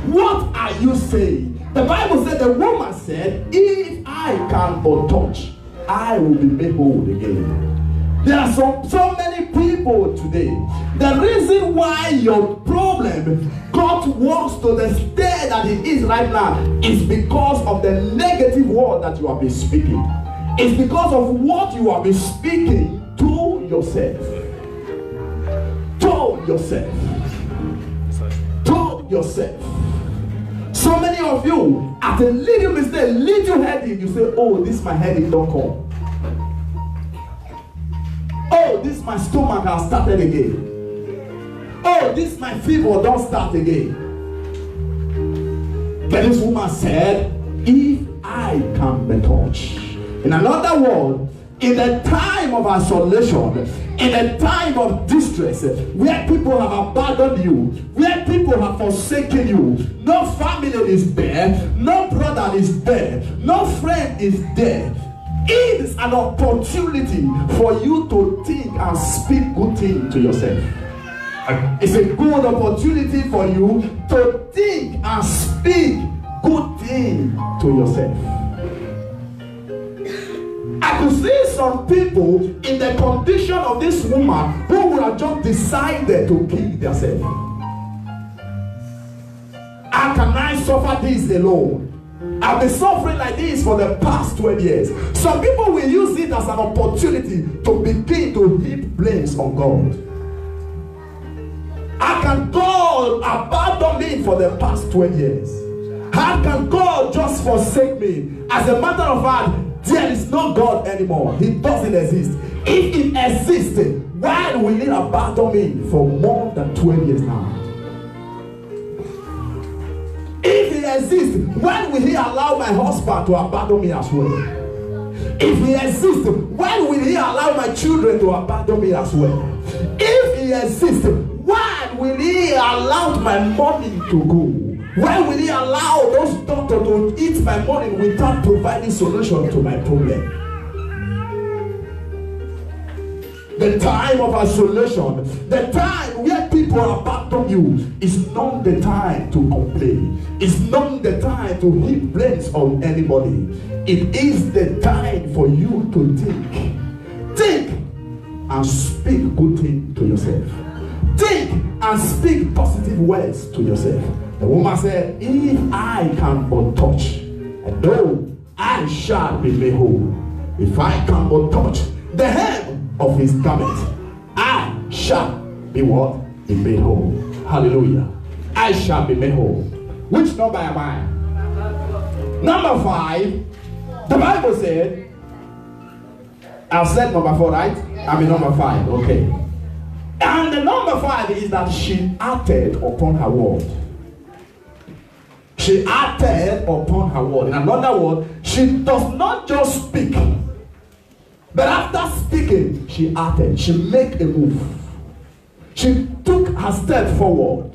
What are you saying? The Bible said, the woman said, if I can but touch, I will be made whole again. There are so many people today. The reason why your problem got worse to the state that it is right now is because of the negative word that you have been speaking. It's because of what you have been speaking to yourself. To yourself. To yourself. So many of you, at a little mistake, little headache, you say, oh, this my headache don't come. Oh, this my stomach has started again. Oh, this my fever don't start again. But this woman said, if I can be touched. In another word, in a time of isolation, in a time of distress, where people have abandoned you, where people have forsaken you, no family is there, no brother is there, no friend is there. It is an opportunity for you to think and speak good things to yourself. It's a good opportunity for you to think and speak good things to yourself. I could see some people in the condition of this woman who would have just decided to kill themselves. How can I suffer this alone? I've been suffering like this for the past 12 years. Some people will use it as an opportunity to begin to heap blames on God. How can God abandon me for the past 12 years? How can God just forsake me? As a matter of fact, there is no God anymore. He doesn't exist. If He existed, why will He abandon me for more than 12 years now? If He exists, when will He allow my husband to abandon me as well? If He exists, when will He allow my children to abandon me as well? If He exists, when will He allow my money to go? When will He allow those doctors to eat my money without providing solution to my problem? The time of isolation, the time where people abandon you, is not the time to complain. It's not the time to heap blames on anybody. It is the time for you to think. Think and speak good things to yourself. Think and speak positive words to yourself. The woman said, if I can but touch, and know I shall be made whole. If I can but touch the hem of His garment, I shall be what? Be made whole. Hallelujah. I shall be made whole. Which number am I? Number 5. The Bible said, I've said number 4, right? I mean number 5. Okay. And the number 5 is that she acted upon her word. She acted upon her word. In another word, she does not just speak, but after speaking, she acted. She made a move. She took her step forward.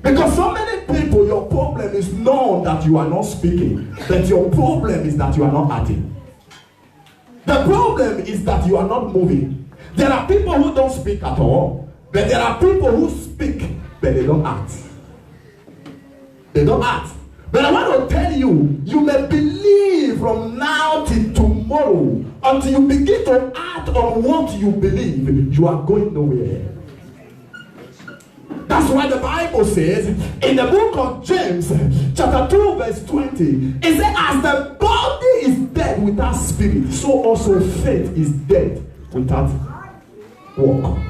Because so many people, your problem is not that you are not speaking, but your problem is that you are not acting. The problem is that you are not moving. There are people who don't speak at all, but there are people who speak, but they don't act. They don't act. But I want to tell you, you may believe from now till tomorrow, until you begin to act on what you believe, you are going nowhere. That's why the Bible says in the book of James, chapter 2, verse 20, it says, as the body is dead without spirit, so also faith is dead without work.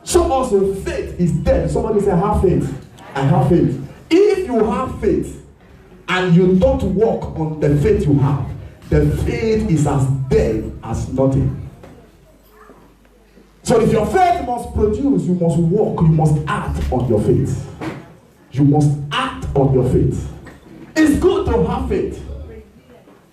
So also faith is dead. Somebody say, I have faith. I have faith. If you have faith and you don't walk on the faith you have, the faith is as dead as nothing. So if your faith must produce, you must walk, you must act on your faith. You must act on your faith. It's good to have faith.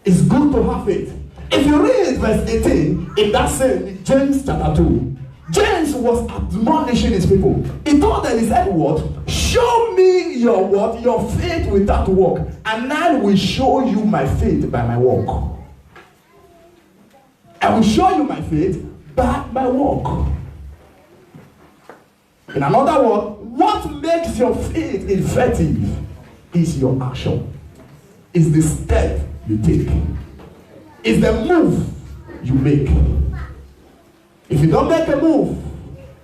It's good to have faith. If you read verse 18 in that same James chapter 2, James was admonishing his people. He told them, he said what? Show me your what? Your faith without work, and I will show you my faith by my work. I will show you my faith by my work. In another word, what makes your faith effective is your action. Is the step you take. Is the move you make. If you don't make a move,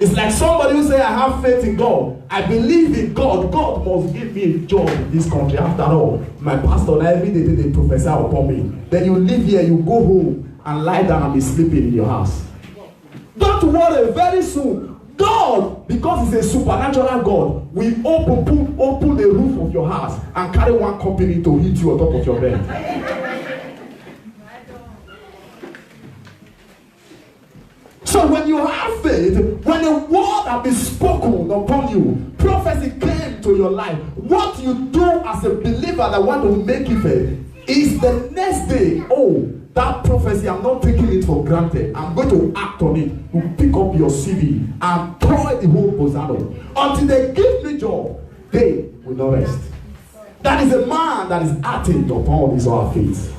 it's like somebody who say, I have faith in God. I believe in God. God must give me a job in this country. After all, my pastor, every day they prophesy upon me. Then you live here, you go home and lie down and be sleeping in your house. Don't worry, very soon, God, because He's a supernatural God, will open the roof of your house and carry one company to hit you on top of your bed. So when you have faith, when the word has been spoken upon you, prophecy came to your life, what you do as a believer that want to make it faith, Is the next day, oh, that prophecy, I'm not taking it for granted. I'm going to act on it. You pick up your CV and toy the whole Posado. Until they give me job, they will not rest. That is a man that is acting upon his or her faith.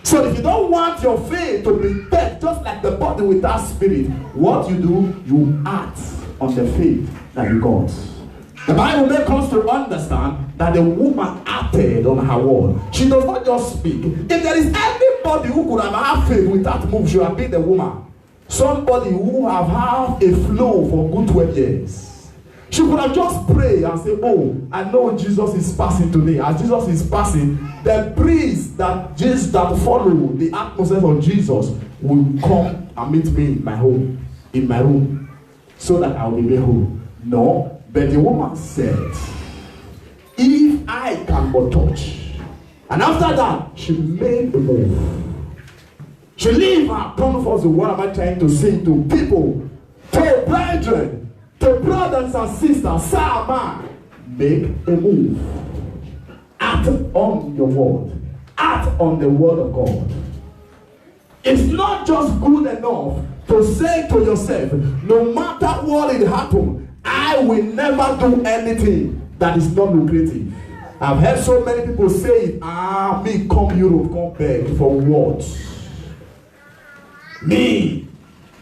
So if you don't want your faith to be dead, just like the body without spirit, what you do, you act on the faith that you got. The Bible makes us to understand that the woman acted on her word. She does not just speak. If there is anybody who could have had faith without move, she would have been the woman. Somebody who have had a flow for good 12 years. She could have just prayed and say, oh, I know Jesus is passing today. As Jesus is passing, the breeze that follow the atmosphere of Jesus will come and meet me in my home, in my room, so that I will be made whole. No. But the woman said, if I can but touch. And after that, she made the move. She leave her comfort. What am I trying to say to people? To brethren, to brothers and sisters, Sama, make a move. Act on your word. Act on the word of God. It's not just good enough to say to yourself, no matter what it happens, I will never do anything that is not lucrative. I've heard so many people say, me come Europe, come beg for what? Me,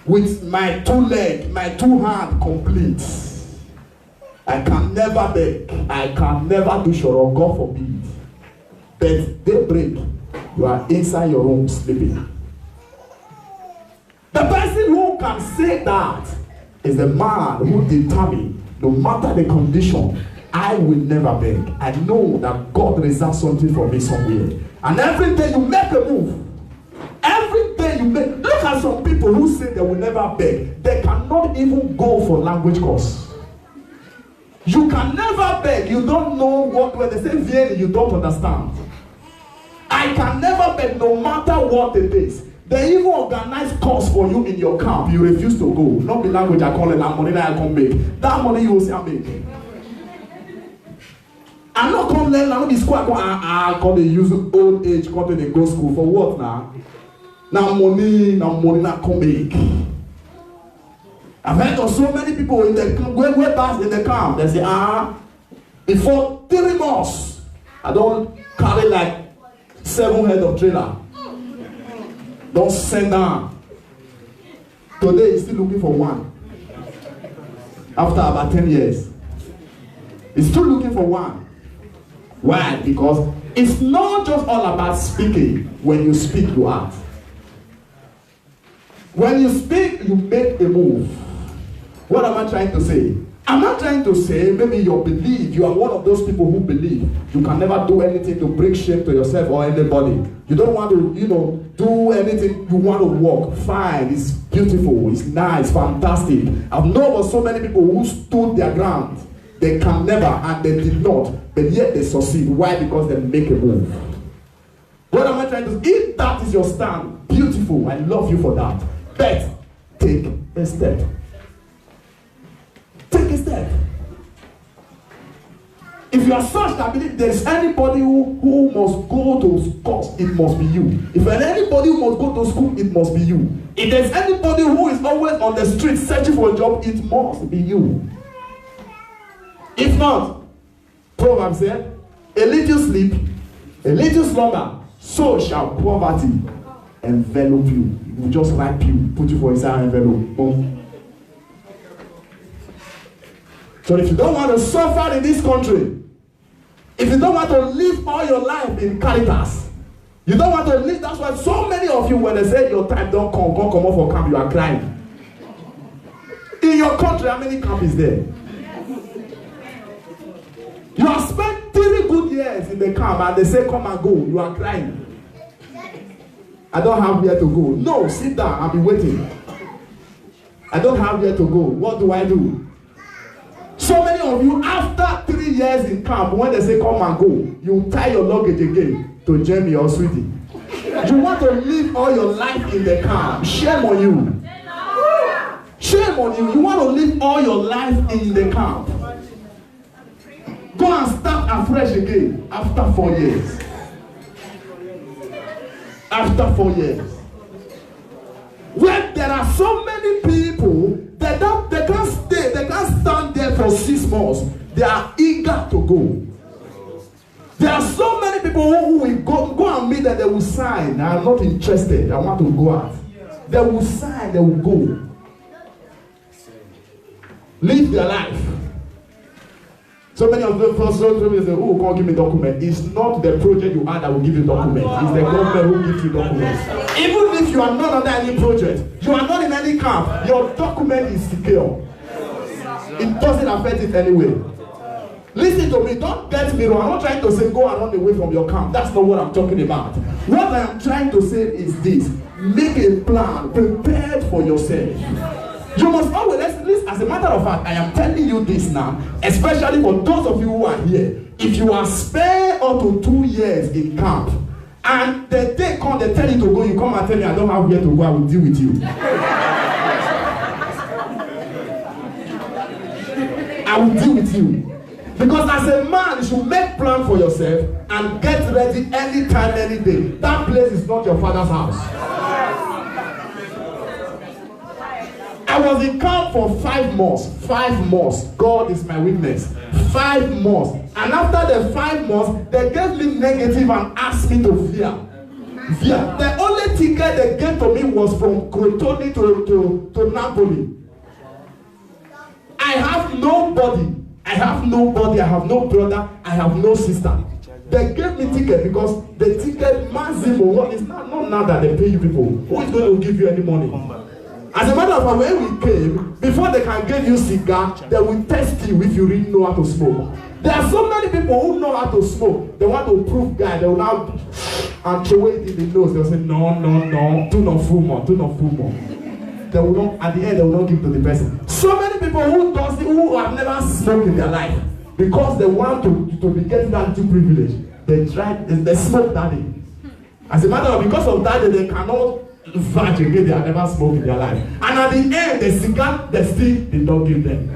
with my 2 legs, my 2 hands complete. I can never beg. I can never do sure, God forbid. But daybreak, you are inside your room sleeping. The person who can say that is the man who determined, no matter the condition, I will never beg. I know that God reserves something for me somewhere. And every day you make a move. Every day you make. Look at some people who say they will never beg. They cannot even go for language course. You can never beg. You don't know what, when they say Vienna, you don't understand. I can never beg no matter what it is. They even organize course for you in your camp. You refuse to go. Not the language I call it, that money that I can make. That money you will say I make. I'm not going to learn, I'm not the school. I call they use old age, call they go school. For what now? Now money not come make. I've heard of so many people in the way back in the camp. They say, before 3 months, I don't carry like 7 head of trailer. Don't send down. Today he's still looking for 1. After about 10 years. He's still looking for 1. Why? Because it's not just all about speaking. When you speak, you act. When you speak, you make a move. What am I trying to say? I'm not trying to say maybe your belief, you are one of those people who believe you can never do anything to bring shame to yourself or anybody. You don't want to, do anything. You want to walk. Fine. It's beautiful. It's nice. Fantastic. I've known of so many people who stood their ground. They can never and they did not. But yet they succeed. Why? Because they make a move. What am I trying to say? If that is your stand, beautiful. I love you for that. But take a step. Take a step. If you are such that believe there is anybody who must go to course, it must be you. If there's anybody who must go to school, it must be you. If there's anybody who is always on the street searching for a job, it must be you. If not, Proverbs said, a little sleep, a little slumber, so shall poverty envelop you. It will just wrap you, put you for inside envelope. Boom. So if you don't want to suffer in this country, if you don't want to live all your life in Caritas, you don't want to live, that's why so many of you, when they say your time don't come off for camp, you are crying. In your country, how many camp is there? You have spent 3 good years in the camp and they say come and go, you are crying. I don't have where to go. No, sit down, I'll be waiting. I don't have where to go. What do I do? So many of you, after 3 years in camp, when they say come and go, you tie your luggage again to Jamie or Sweetie. You want to live all your life in the camp. Shame on you. Shame on you. You want to live all your life in the camp. Go and start afresh again after 4 years. after 4 years. When there are so many people that they can't stay, they can't stand there for 6 months. They are eager to go. There are so many people who will go and meet and they will sign. I'm not interested. I want to go out. They will sign, they will go. Live their life. So many of them first say, oh, can't give me document. It's not the project you had that will give you document. It's the government who gives you documents. Even if you are not under any project, you are not in any camp, your document is secure. It doesn't affect it anyway. Listen to me, don't get me wrong. I'm not trying to say go and run away from your camp. That's not what I'm talking about. What I am trying to say is this. Make a plan, prepared for yourself. You must always, as a matter of fact, I am telling you this now, especially for those of you who are here. If you are spent up to 2 years in camp, and the day come, they tell you to go, you come and tell me, I don't have where to go, I will deal with you. I will deal with you. Because as a man, you should make plan for yourself and get ready anytime, any day. That place is not your father's house. I was in camp for 5 months. 5 months. God is my witness. 5 months. And after the 5 months, they gave me negative and asked me to veer. The only ticket they gave to me was from Crotone to Napoli. I have nobody. I have no brother. I have no sister. They gave me ticket because the ticket maximum is not now that they pay you people. Who is going to give you any money? As a matter of fact, when we came, before they can give you cigar, they will test you if you really know how to smoke. There are so many people who know how to smoke. They want to prove guy. They will now and throw it in the nose. They will say, no, do not fool more. They will not, at the end, they will not give to the person. So many people who have never smoked in their life, because they want to be getting that little privilege, they smoke that day. As a matter of because of that, they cannot vouch again, they have never smoked in their life. And at the end, the cigar, they still did not give them.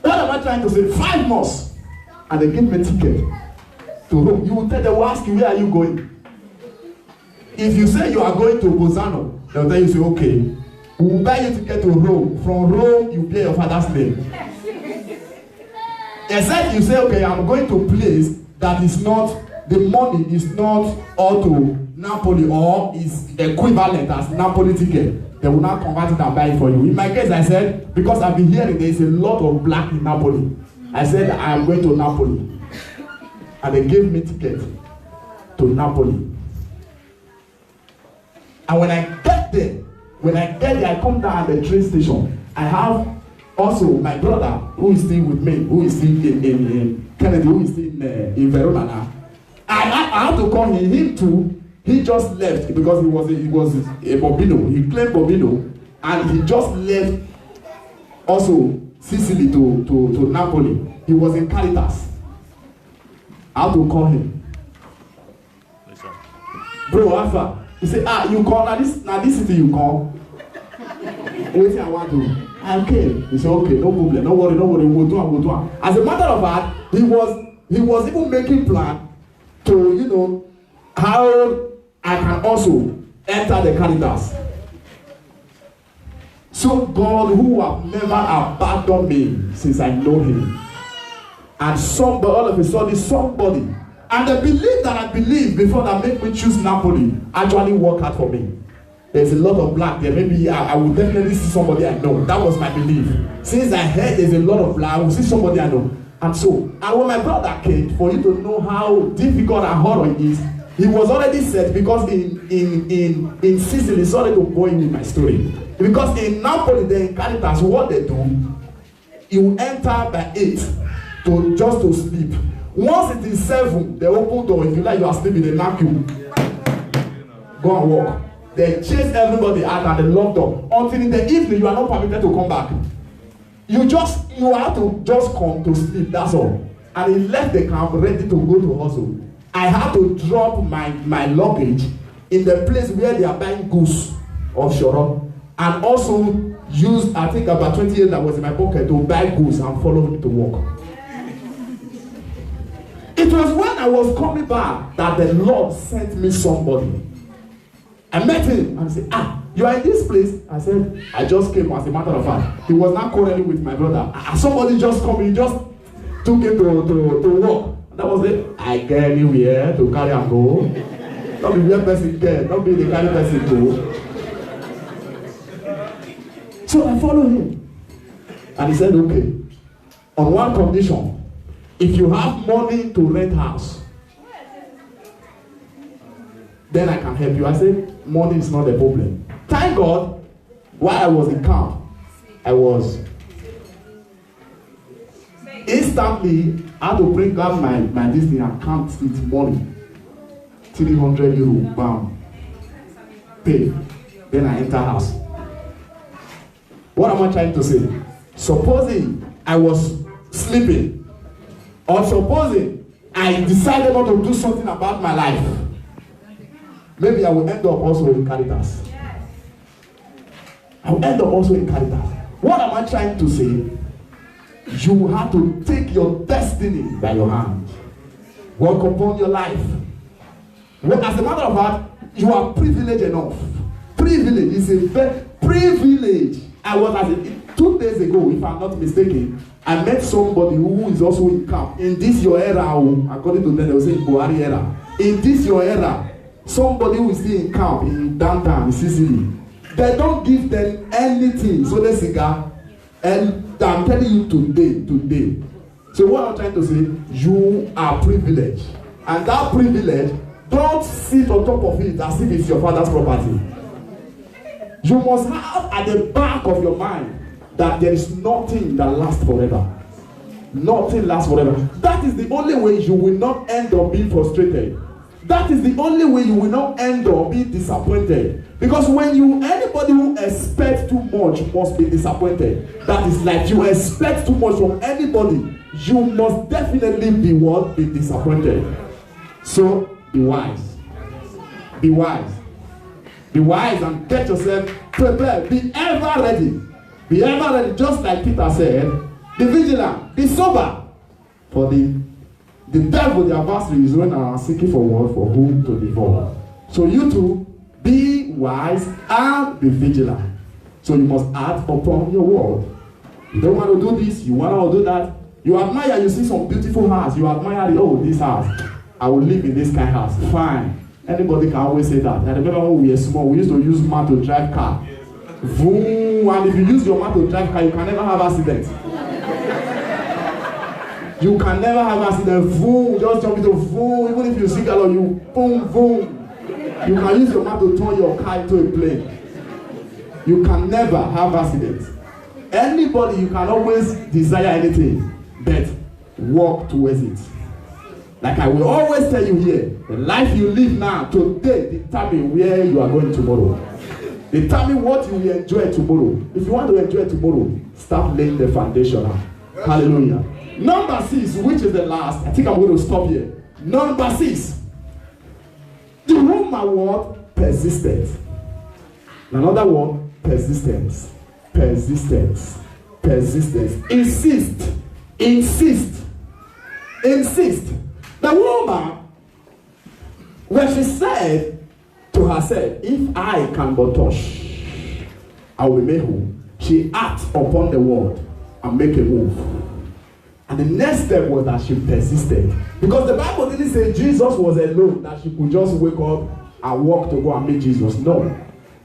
What am I trying to say? 5 months. And they give me a ticket to Rome. You will tell them, ask you, where are you going? If you say you are going to Bolzano, they'll tell you, say, okay, we will buy you ticket to Rome. From Rome, you pay your father's name. Except you say, okay, I'm going to a place that is not, the money is not all to Napoli or is equivalent as Napoli ticket. They will not convert it and buy it for you. In my case, I said, because I've been hearing there is a lot of black in Napoli. I said, I am going to Napoli. And they gave me ticket to Napoli. And when I get there, I come down at the train station. I have also my brother who is still with me, who is still in Kennedy, who is still in Verona now. I have to call him too. He just left because he was a Bobino. He claimed Bobino, and he just left also Sicily to Napoli. He was in Caritas. I have to call him. Bro, Alpha. He said, you call now this city you call. Waiting, I want to. I came. He said, okay, no problem, no worry, we'll do it. As a matter of fact, he was even making plan to, how I can also enter the Caritas. So God, who have never abandoned me since I know him. And somebody, all of a sudden, somebody, and the belief that I believe before that made me choose Napoli actually worked out for me. There's a lot of black there. Maybe I will definitely see somebody I know. That was my belief. Since I heard there's a lot of black, I will see somebody I know. And when my brother came, for you to know how difficult and hard it is, he was already set because in Sicily, sorry to bore you with my story. Because in Napoli, the Caritas, what they do, you enter by 8 just to sleep. Once it is 7, they open door. If you like, you are sleeping, they knock you. Go and walk. They chase everybody out and they lock door. Until in the evening, you are not permitted to come back. You have to just come to sleep, that's all. And he left the camp ready to go to hustle. I had to drop my luggage in the place where they are buying goods offshore. And also use, I think about 20 years that was in my pocket to buy goods and follow me to work. It It was when I was coming back that the Lord sent me somebody. I met him and said, you are in this place? I said, I just came as a matter of fact. He was not quarreling with my brother. Somebody just come, he just took him to work. That was it. I get anywhere to carry and go. Don't be where person get, don't be the carry person go. So I followed him. And he said, okay, on one condition. If you have money to rent house, then I can help you. I said, money is not the problem. Thank God, while I was in camp, I was instantly I had to bring out my Disney and count it money. 300 euro, bam, pay. Then I enter house. What am I trying to say? Supposing I was sleeping, or supposing I decided not to do something about my life, maybe I will end up also in Caritas. I will end up also in Caritas. What am I trying to say? You have to take your destiny by your hand. Work upon your life. Well, as a matter of fact, you are privileged enough. Privilege is a very privilege. I was 2 days ago, if I'm not mistaken, I met somebody who is also in camp. In this your era, according to them, they will say Buhari era. In this your era, somebody who is still in camp in downtown in Sicily, they don't give them anything. So let's cigar. And I'm telling you today. So what I'm trying to say, you are privileged. And that privilege, don't sit on top of it as if it's your father's property. You must have at the back of your mind that there is nothing that lasts forever. Nothing lasts forever. That is the only way you will not end up being frustrated. That is the only way you will not end up being disappointed. Because when anybody who expects too much must be disappointed. That is like you expect too much from anybody, you must definitely be what? Be disappointed. So be wise. Be wise. Be wise and get yourself prepared. Be ever ready. Be ever ready. Just like Peter said, be vigilant. Be sober. For the devil, the adversary, is running around seeking for what? For whom to devour. So you too, be wise and be vigilant. So you must act upon your word. You don't want to do this, you want to do that. You admire, you see some beautiful house. You admire, this house. I will live in this kind of house. Fine. Anybody can always say that. I remember when we were small, we used to use man to drive car. Vroom, and if you use your man to drive car, you can never have accidents. You can never have accident. Vroom, just jump into vroom. Even if you see color, you boom, boom. You can use your man to turn your car into a plane. You can never have accidents. Anybody, you can always desire anything, but work towards it. Like I will always tell you here, the life you live now, today, determine where you are going tomorrow. Determine what you will enjoy tomorrow. If you want to enjoy tomorrow, start laying the foundation now. Hallelujah. Number 6, which is the last. I think I'm going to stop here. Number 6. The Roman word, persistence. Another word, persistence. Persistence. Persistence. Insist. Insist. Insist. The woman, when she said to herself, if I can but touch, I will be made whole. She acts upon the word and make a move. And the next step was that she persisted. Because the Bible didn't say Jesus was alone, that she could just wake up and walk to go and meet Jesus. No.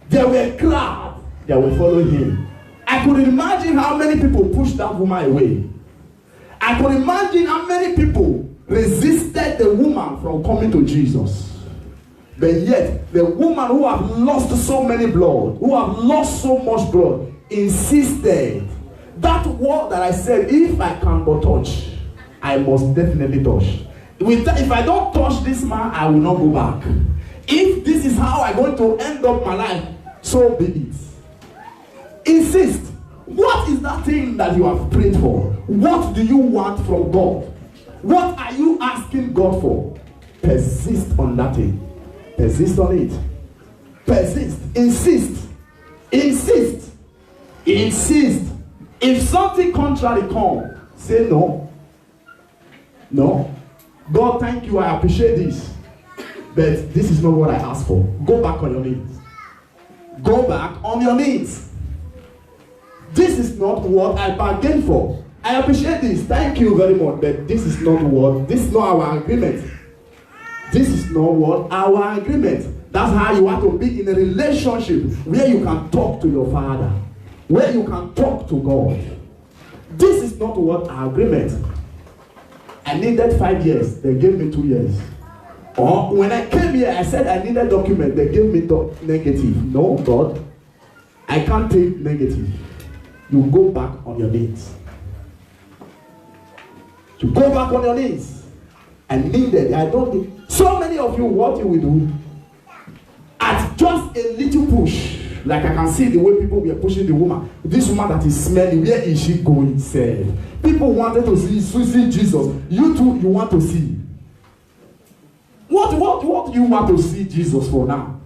There were crowds that were following him. I could imagine how many people pushed that woman away. I could imagine how many people resisted the woman from coming to Jesus. But yet, the woman who have lost so many blood, who have lost so much blood, insisted. That word that I said, if I can but touch, I must definitely touch. If I don't touch this man, I will not go back. If this is how I'm going to end up my life, so be it. Insist. What is that thing that you have prayed for? What do you want from God? What are you asking God for? Persist on that thing. Persist on it. Persist. Insist. Insist. Insist. If something contrary comes, say no. No. God, thank you, I appreciate this. But this is not what I asked for. Go back on your knees. Go back on your knees. This is not what I bargained for. I appreciate this. Thank you very much. But this is not our agreement. This is not what our agreement. That's how you want to be in a relationship where you can talk to your Father, where you can talk to God. This is not what our agreement. I needed 5 years. They gave me 2 years. Or when I came here, I said I needed document. They gave me negative. No, God, I can't take negative. You go back on your knees. You go back on your knees. I needed. I don't need. So many of you, what you will do, at just a little push, like I can see the way people were pushing the woman. This woman that is smelling, where is she going? Said. People wanted to see Jesus. You too, you want to see. What do you want to see Jesus for now?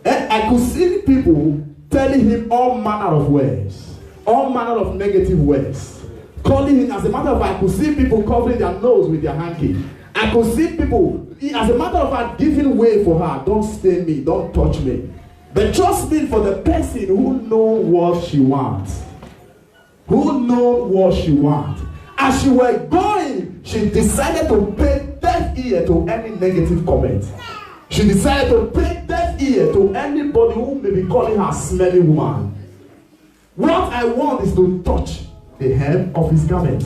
And I could see people telling him all manner of words, all manner of negative words, calling him. As a matter of fact, I could see people covering their nose with their hanky. I could see people, as a matter of fact, giving way for her. Don't stain me, don't touch me. But trust me, for the person who knows what she wants, who knows what she wants. As she was going, she decided to pay deaf ear to any negative comment. She decided to pay deaf ear to anybody who may be calling her smelly woman. What I want is to touch the hem of his garment.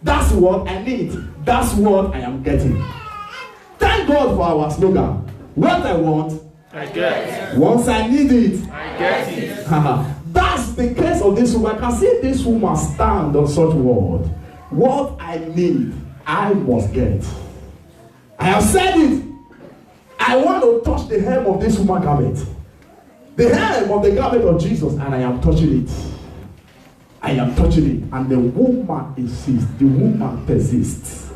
That's what I need. That's what I am getting. Thank God for our slogan. What I want, I get. Once I need it, I get it. That's the case of this woman. I can see this woman stand on such word. What I need, I must get. I have said it. I want to touch the hem of this woman's garment. The hem of the garment of Jesus, and I am touching it. I am touching it. And the woman insists. The woman persists.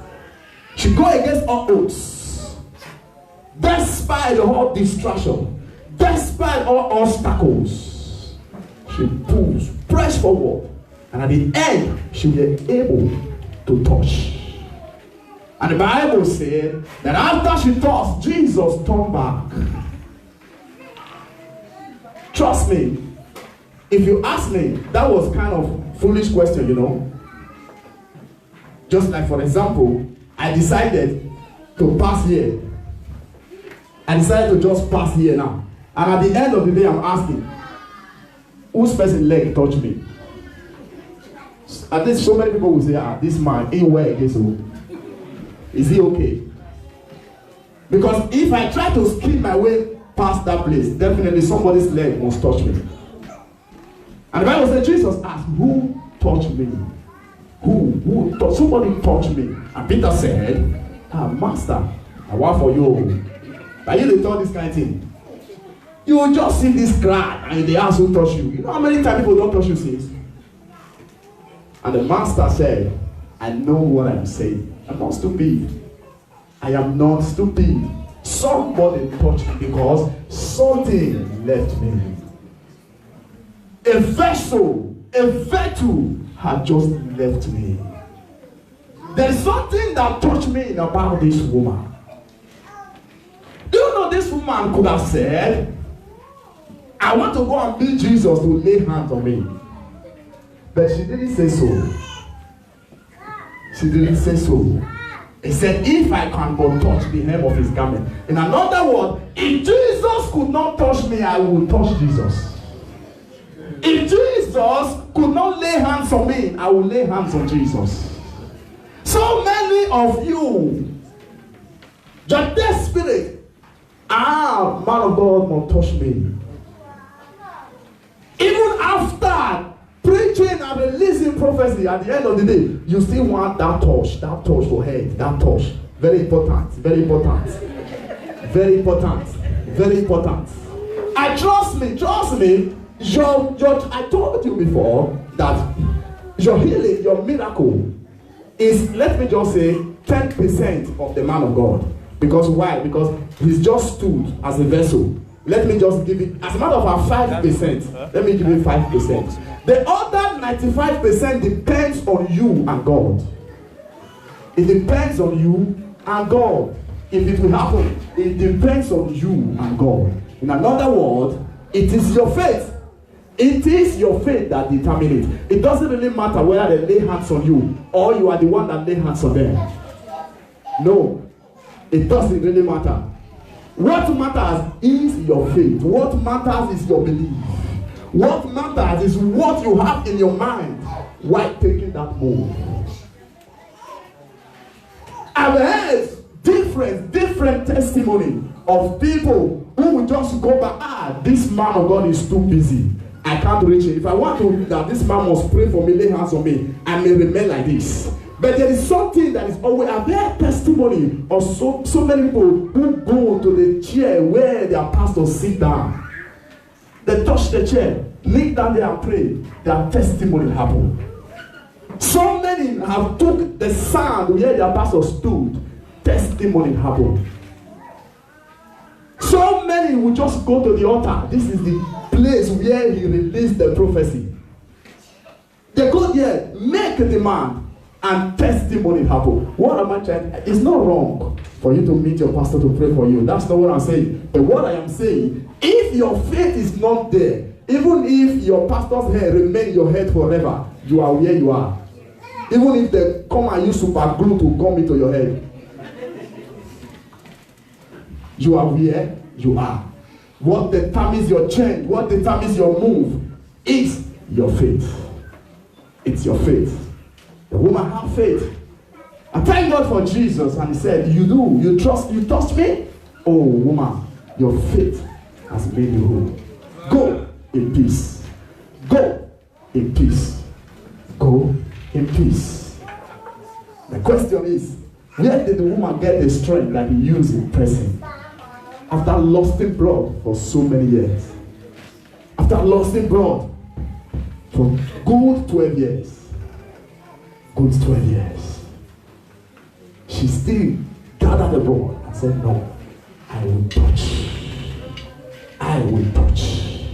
She goes against all odds. Despite all distraction. Despite all obstacles. She pulls, press forward. And at the end, she will be able to touch. And the Bible said that after she touched, Jesus turned back. Trust me, if you ask me, that was kind of foolish question, you know. Just like, for example, I decided to pass here. I decided to just pass here now. And at the end of the day, I'm asking, whose person's leg touched me? At least so many people will say, this man ain't well again, so is he okay? Because if I try to skip my way past that place, definitely somebody's leg must touch me. And the Bible says, Jesus asked, who touched me? Who touched? Somebody touched me. And Peter said, Master, I want for you. Are you the thought this kind of thing? You will just see this crowd and they ask who touched you. You know how many times people don't touch you since? And the master said, I know what I'm saying. I'm not stupid. I am not stupid. Somebody touched me because something left me. A vessel had just left me. There's something that touched me about this woman. Do you know this woman could have said, I want to go and meet Jesus to lay hands on me. But she didn't say so. She didn't say so. He said, if I can but touch the hem of his garment. In another word, if Jesus could not touch me, I will touch Jesus. If Jesus could not lay hands on me, I will lay hands on Jesus. So many of you, you're desperate. Man of God must touch me. Even after preaching and releasing prophecy, at the end of the day, you still want that touch for head, that touch. Very important, very important, very important, very important. Trust me, I told you before that your healing, your miracle is, let me just say, 10% of the man of God. Because why? Because he's just stood as a vessel. Let me just give it, as a matter of fact, 5%. Let me give you 5%. The other 95% depends on you and God. It depends on you and God. If it will happen, it depends on you and God. In another word, it is your faith. It is your faith that determines it. It doesn't really matter whether they lay hands on you or you are the one that lay hands on them. No, it doesn't really matter. What matters is your faith. What matters is your belief. What matters is what you have in your mind while taking that move. I've heard different testimony of people who will just go back, this man of God is too busy. I can't reach it. If I want to read that, this man must pray for me, lay hands on me, I may remain like this. But there is something that is always, I've heard testimony of so many people who go to the chair where their pastor sit down. They touch the chair, kneel down there and pray. Their testimony happen. So many have took the sand where their pastor stood. Testimony happen. So many will just go to the altar. This is the place where he released the prophecy. They go there, make a demand, and testimony happen. What am I trying? It's not wrong for you to meet your pastor to pray for you. That's not what I'm saying. But what I am saying, if your faith is not there, even if your pastor's hair remain your head forever, you are where you are. Even if they come and use super glue to gum into your head, you are where you are. What determines your change, what determines your move is your faith. It's your faith. The woman had faith. I thank God for Jesus, and he said, you trust me? Oh woman, your faith has made you whole. Go in peace. Go in peace. Go in peace. The question is, where did the woman get the strength that he used in pressing? After losing blood for so many years. After losing blood for good 12 years. Good 12 years. She still gathered the blood and said, no, I will touch. I will touch.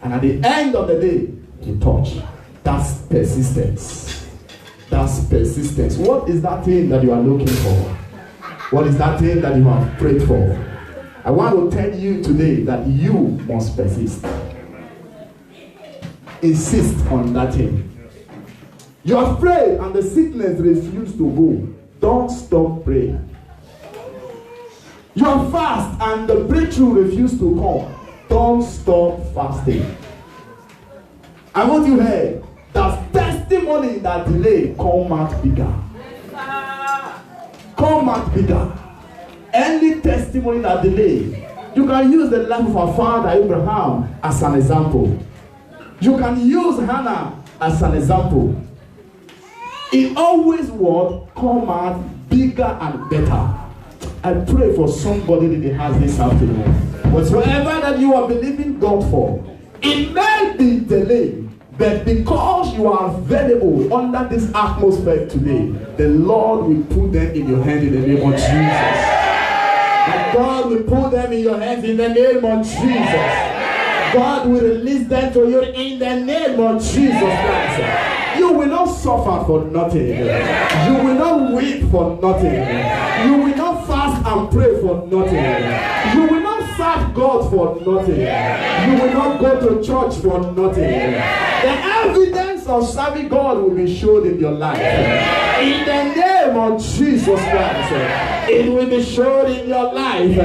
And at the end of the day, he touched. That's persistence. That's persistence. What is that thing that you are looking for? What is that thing that you have prayed for? I want to tell you today that you must persist. Insist on that thing. You are afraid and the sickness refuses to go. Don't stop praying. You are fast and the breakthrough refuses to come. Don't stop fasting. I want you to hear that testimony that delay come out bigger. Come out bigger. Any testimony that delay, you can use the life of our father Abraham as an example. You can use Hannah as an example. It always will come out bigger and better. I pray for somebody that has this afternoon. Whatsoever that you are believing God for, it may be delayed, but because you are available under this atmosphere today, the Lord will put them in your hand in the name of Jesus. And God will put them in your hands in the name of Jesus. God will release them to you in the name of Jesus Christ. You will not suffer for nothing. You will not weep for nothing. You will not fast and pray for nothing. You will not serve God for nothing. You will not go to church for nothing. The evidence of serving God will be shown in your life. In the name of Jesus Christ, it will be shown in your life.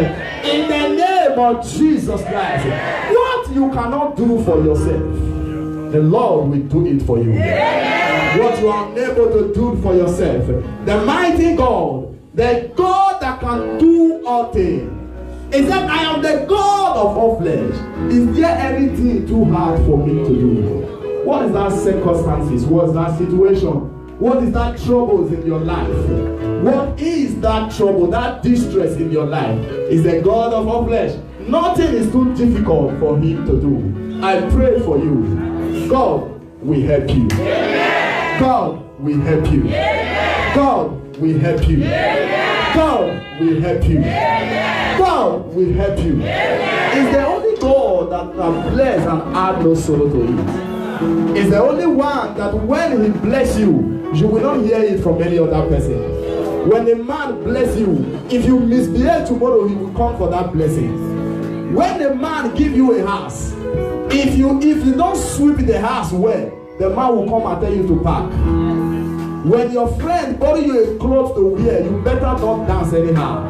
In the name of Jesus Christ. What you cannot do for yourself, the Lord will do it for you. What you are unable to do for yourself, the mighty God, the God that can do all things, is that I am the God of all flesh. Is there anything too hard for me to do? What is that circumstances? What is that situation? What is that troubles in your life? What is that trouble, that distress in your life? Is the God of all flesh. Nothing is too difficult for him to do. I pray for you. God will help you. God will help you. God will help you. God will help you. God will help you. It's the only God that can bless and add no sorrow to it. It's the only one that when he bless you, you will not hear it from any other person. When a man bless you, if you misbehave tomorrow, he will come for that blessing. When a man give you a house, if you don't sweep the house well, the man will come and tell you to pack. When your friend borrow you a clothes to wear, you better not dance anyhow.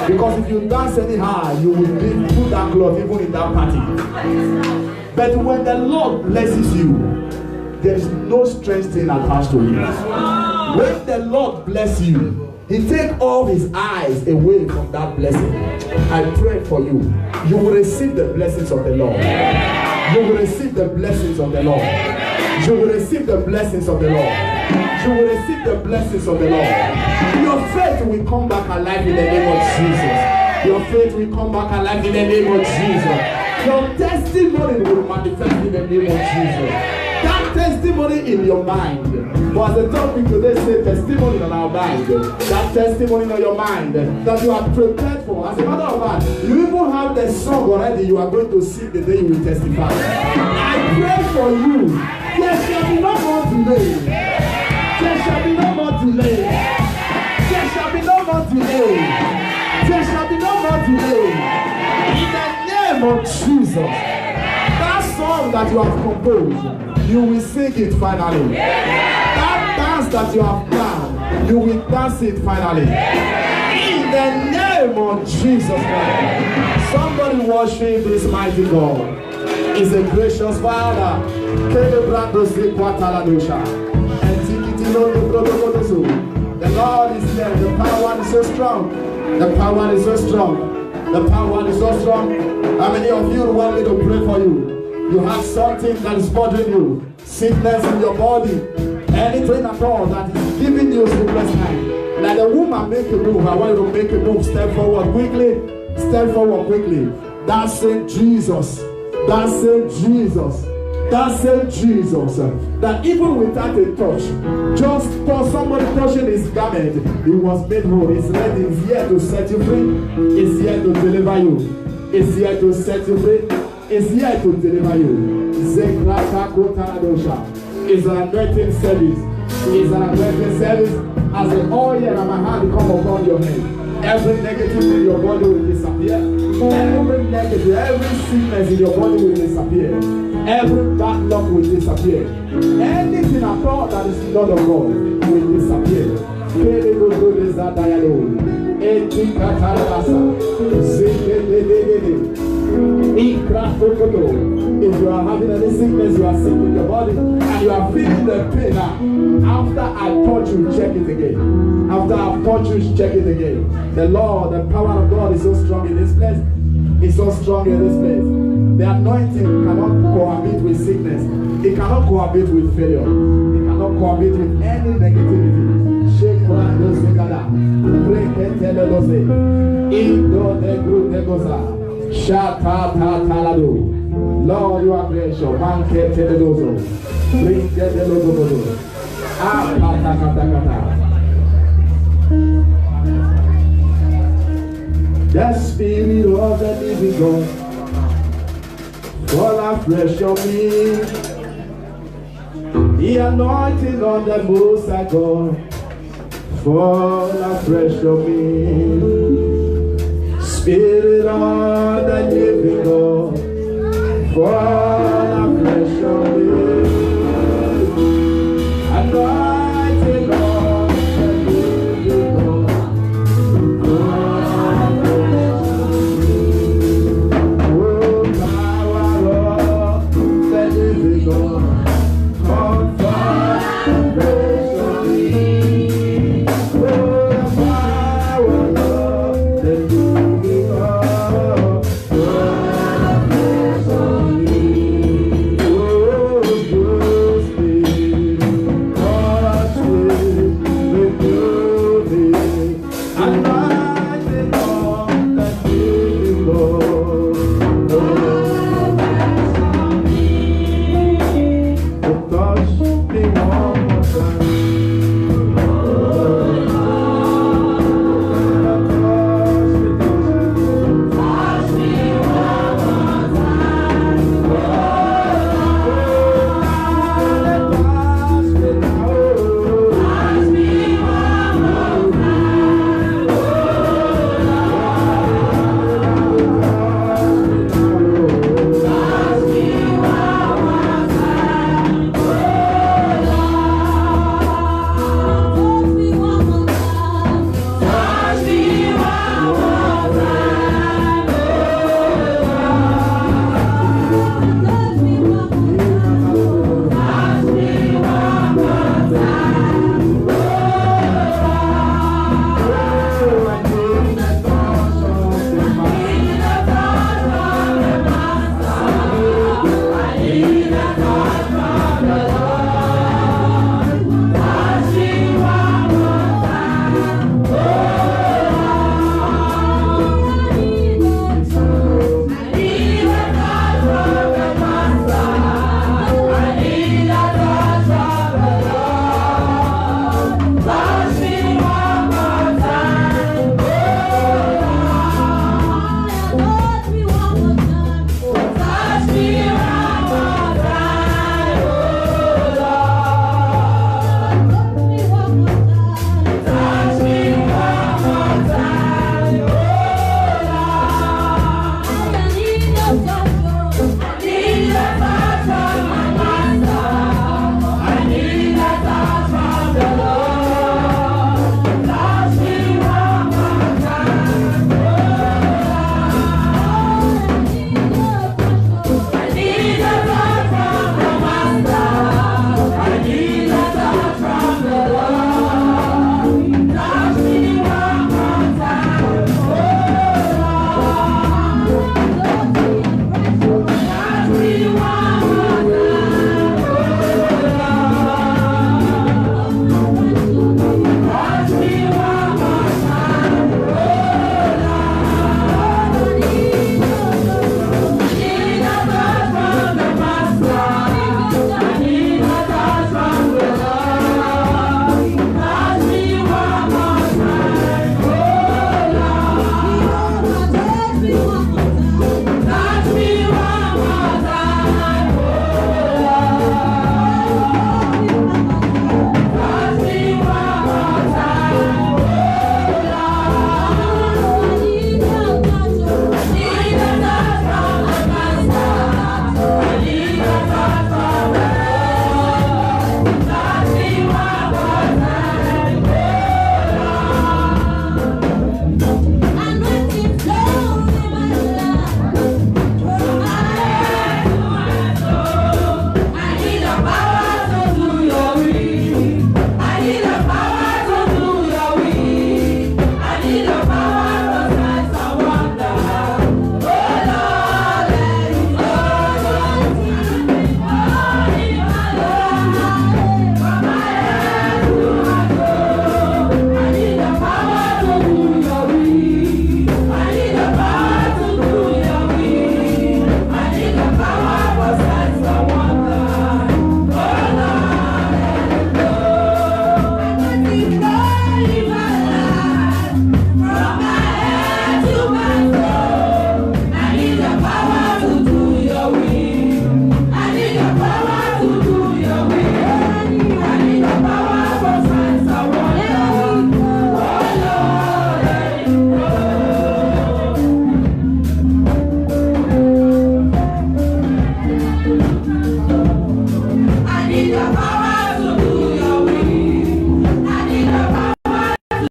Because if you dance anyhow, you will put that cloth even in that party. But when the Lord blesses you, there is no strange thing attached to you. When the Lord bless you, He take all His eyes away from that blessing. I pray for you. You will receive the blessings of the Lord. You will receive the blessings of the Lord. You will receive the blessings of the Lord. You will receive the blessings of the Lord. Your faith will come back alive in the name of Jesus. Your faith will come back alive in the name of Jesus. Your testimony will manifest in the name of Jesus. That testimony in your mind. For as the topic today say testimony in our mind. That testimony in your mind that you are prepared for. As a matter of fact, you even have the song already you are going to sing the day you will testify. I pray for you. There shall be no more delay. There shall be no more delay. There shall be no more delay. There shall be no more delay. In the name of Jesus. That song that you have composed, you will sing it finally. That dance that you have done, you will dance it finally. In the name of Jesus Christ. Somebody worship this mighty God. He's a gracious Father. The Lord is there. The power is so strong. The power is so strong. The power is so strong. How many of you want me to pray for you? You have something that is bothering you. Sickness in your body. Anything at all that is giving you sleepless night. Like the woman make a move. I want you to make a move. Step forward quickly. Step forward quickly. That's in Jesus. That's in Jesus. That's in Jesus. That even without a touch, just for somebody touching his garment, he was made whole. He's ready. He's here to set you free. He's here to deliver you. He's here to set you free. He's here to deliver you. It's an anointing service. It's an anointing service. As the oil and my hand come upon your head, every negative in your body will disappear. Every negative, every sickness in your body will disappear. Every bad luck will disappear. Anything at all that is not of God will disappear. If you are having any sickness, you are sick in your body, and you are feeling the pain now, after I touch you, check it again. After I touch you, check it again. The Lord, the power of God is so strong in this place. It's so strong in this place. The anointing cannot cohabit with sickness. It cannot cohabit with failure. It cannot cohabit with any negativity. Shake those together. Break it, tell those. Indo de group de goza. Shata talado. Lord, you are gracious. Man can't tell those. Bring the logo. Ah, kata. The Spirit of the living God fall afresh on me. The anointing of the Most High God fall afresh on me. Spirit of the living God fall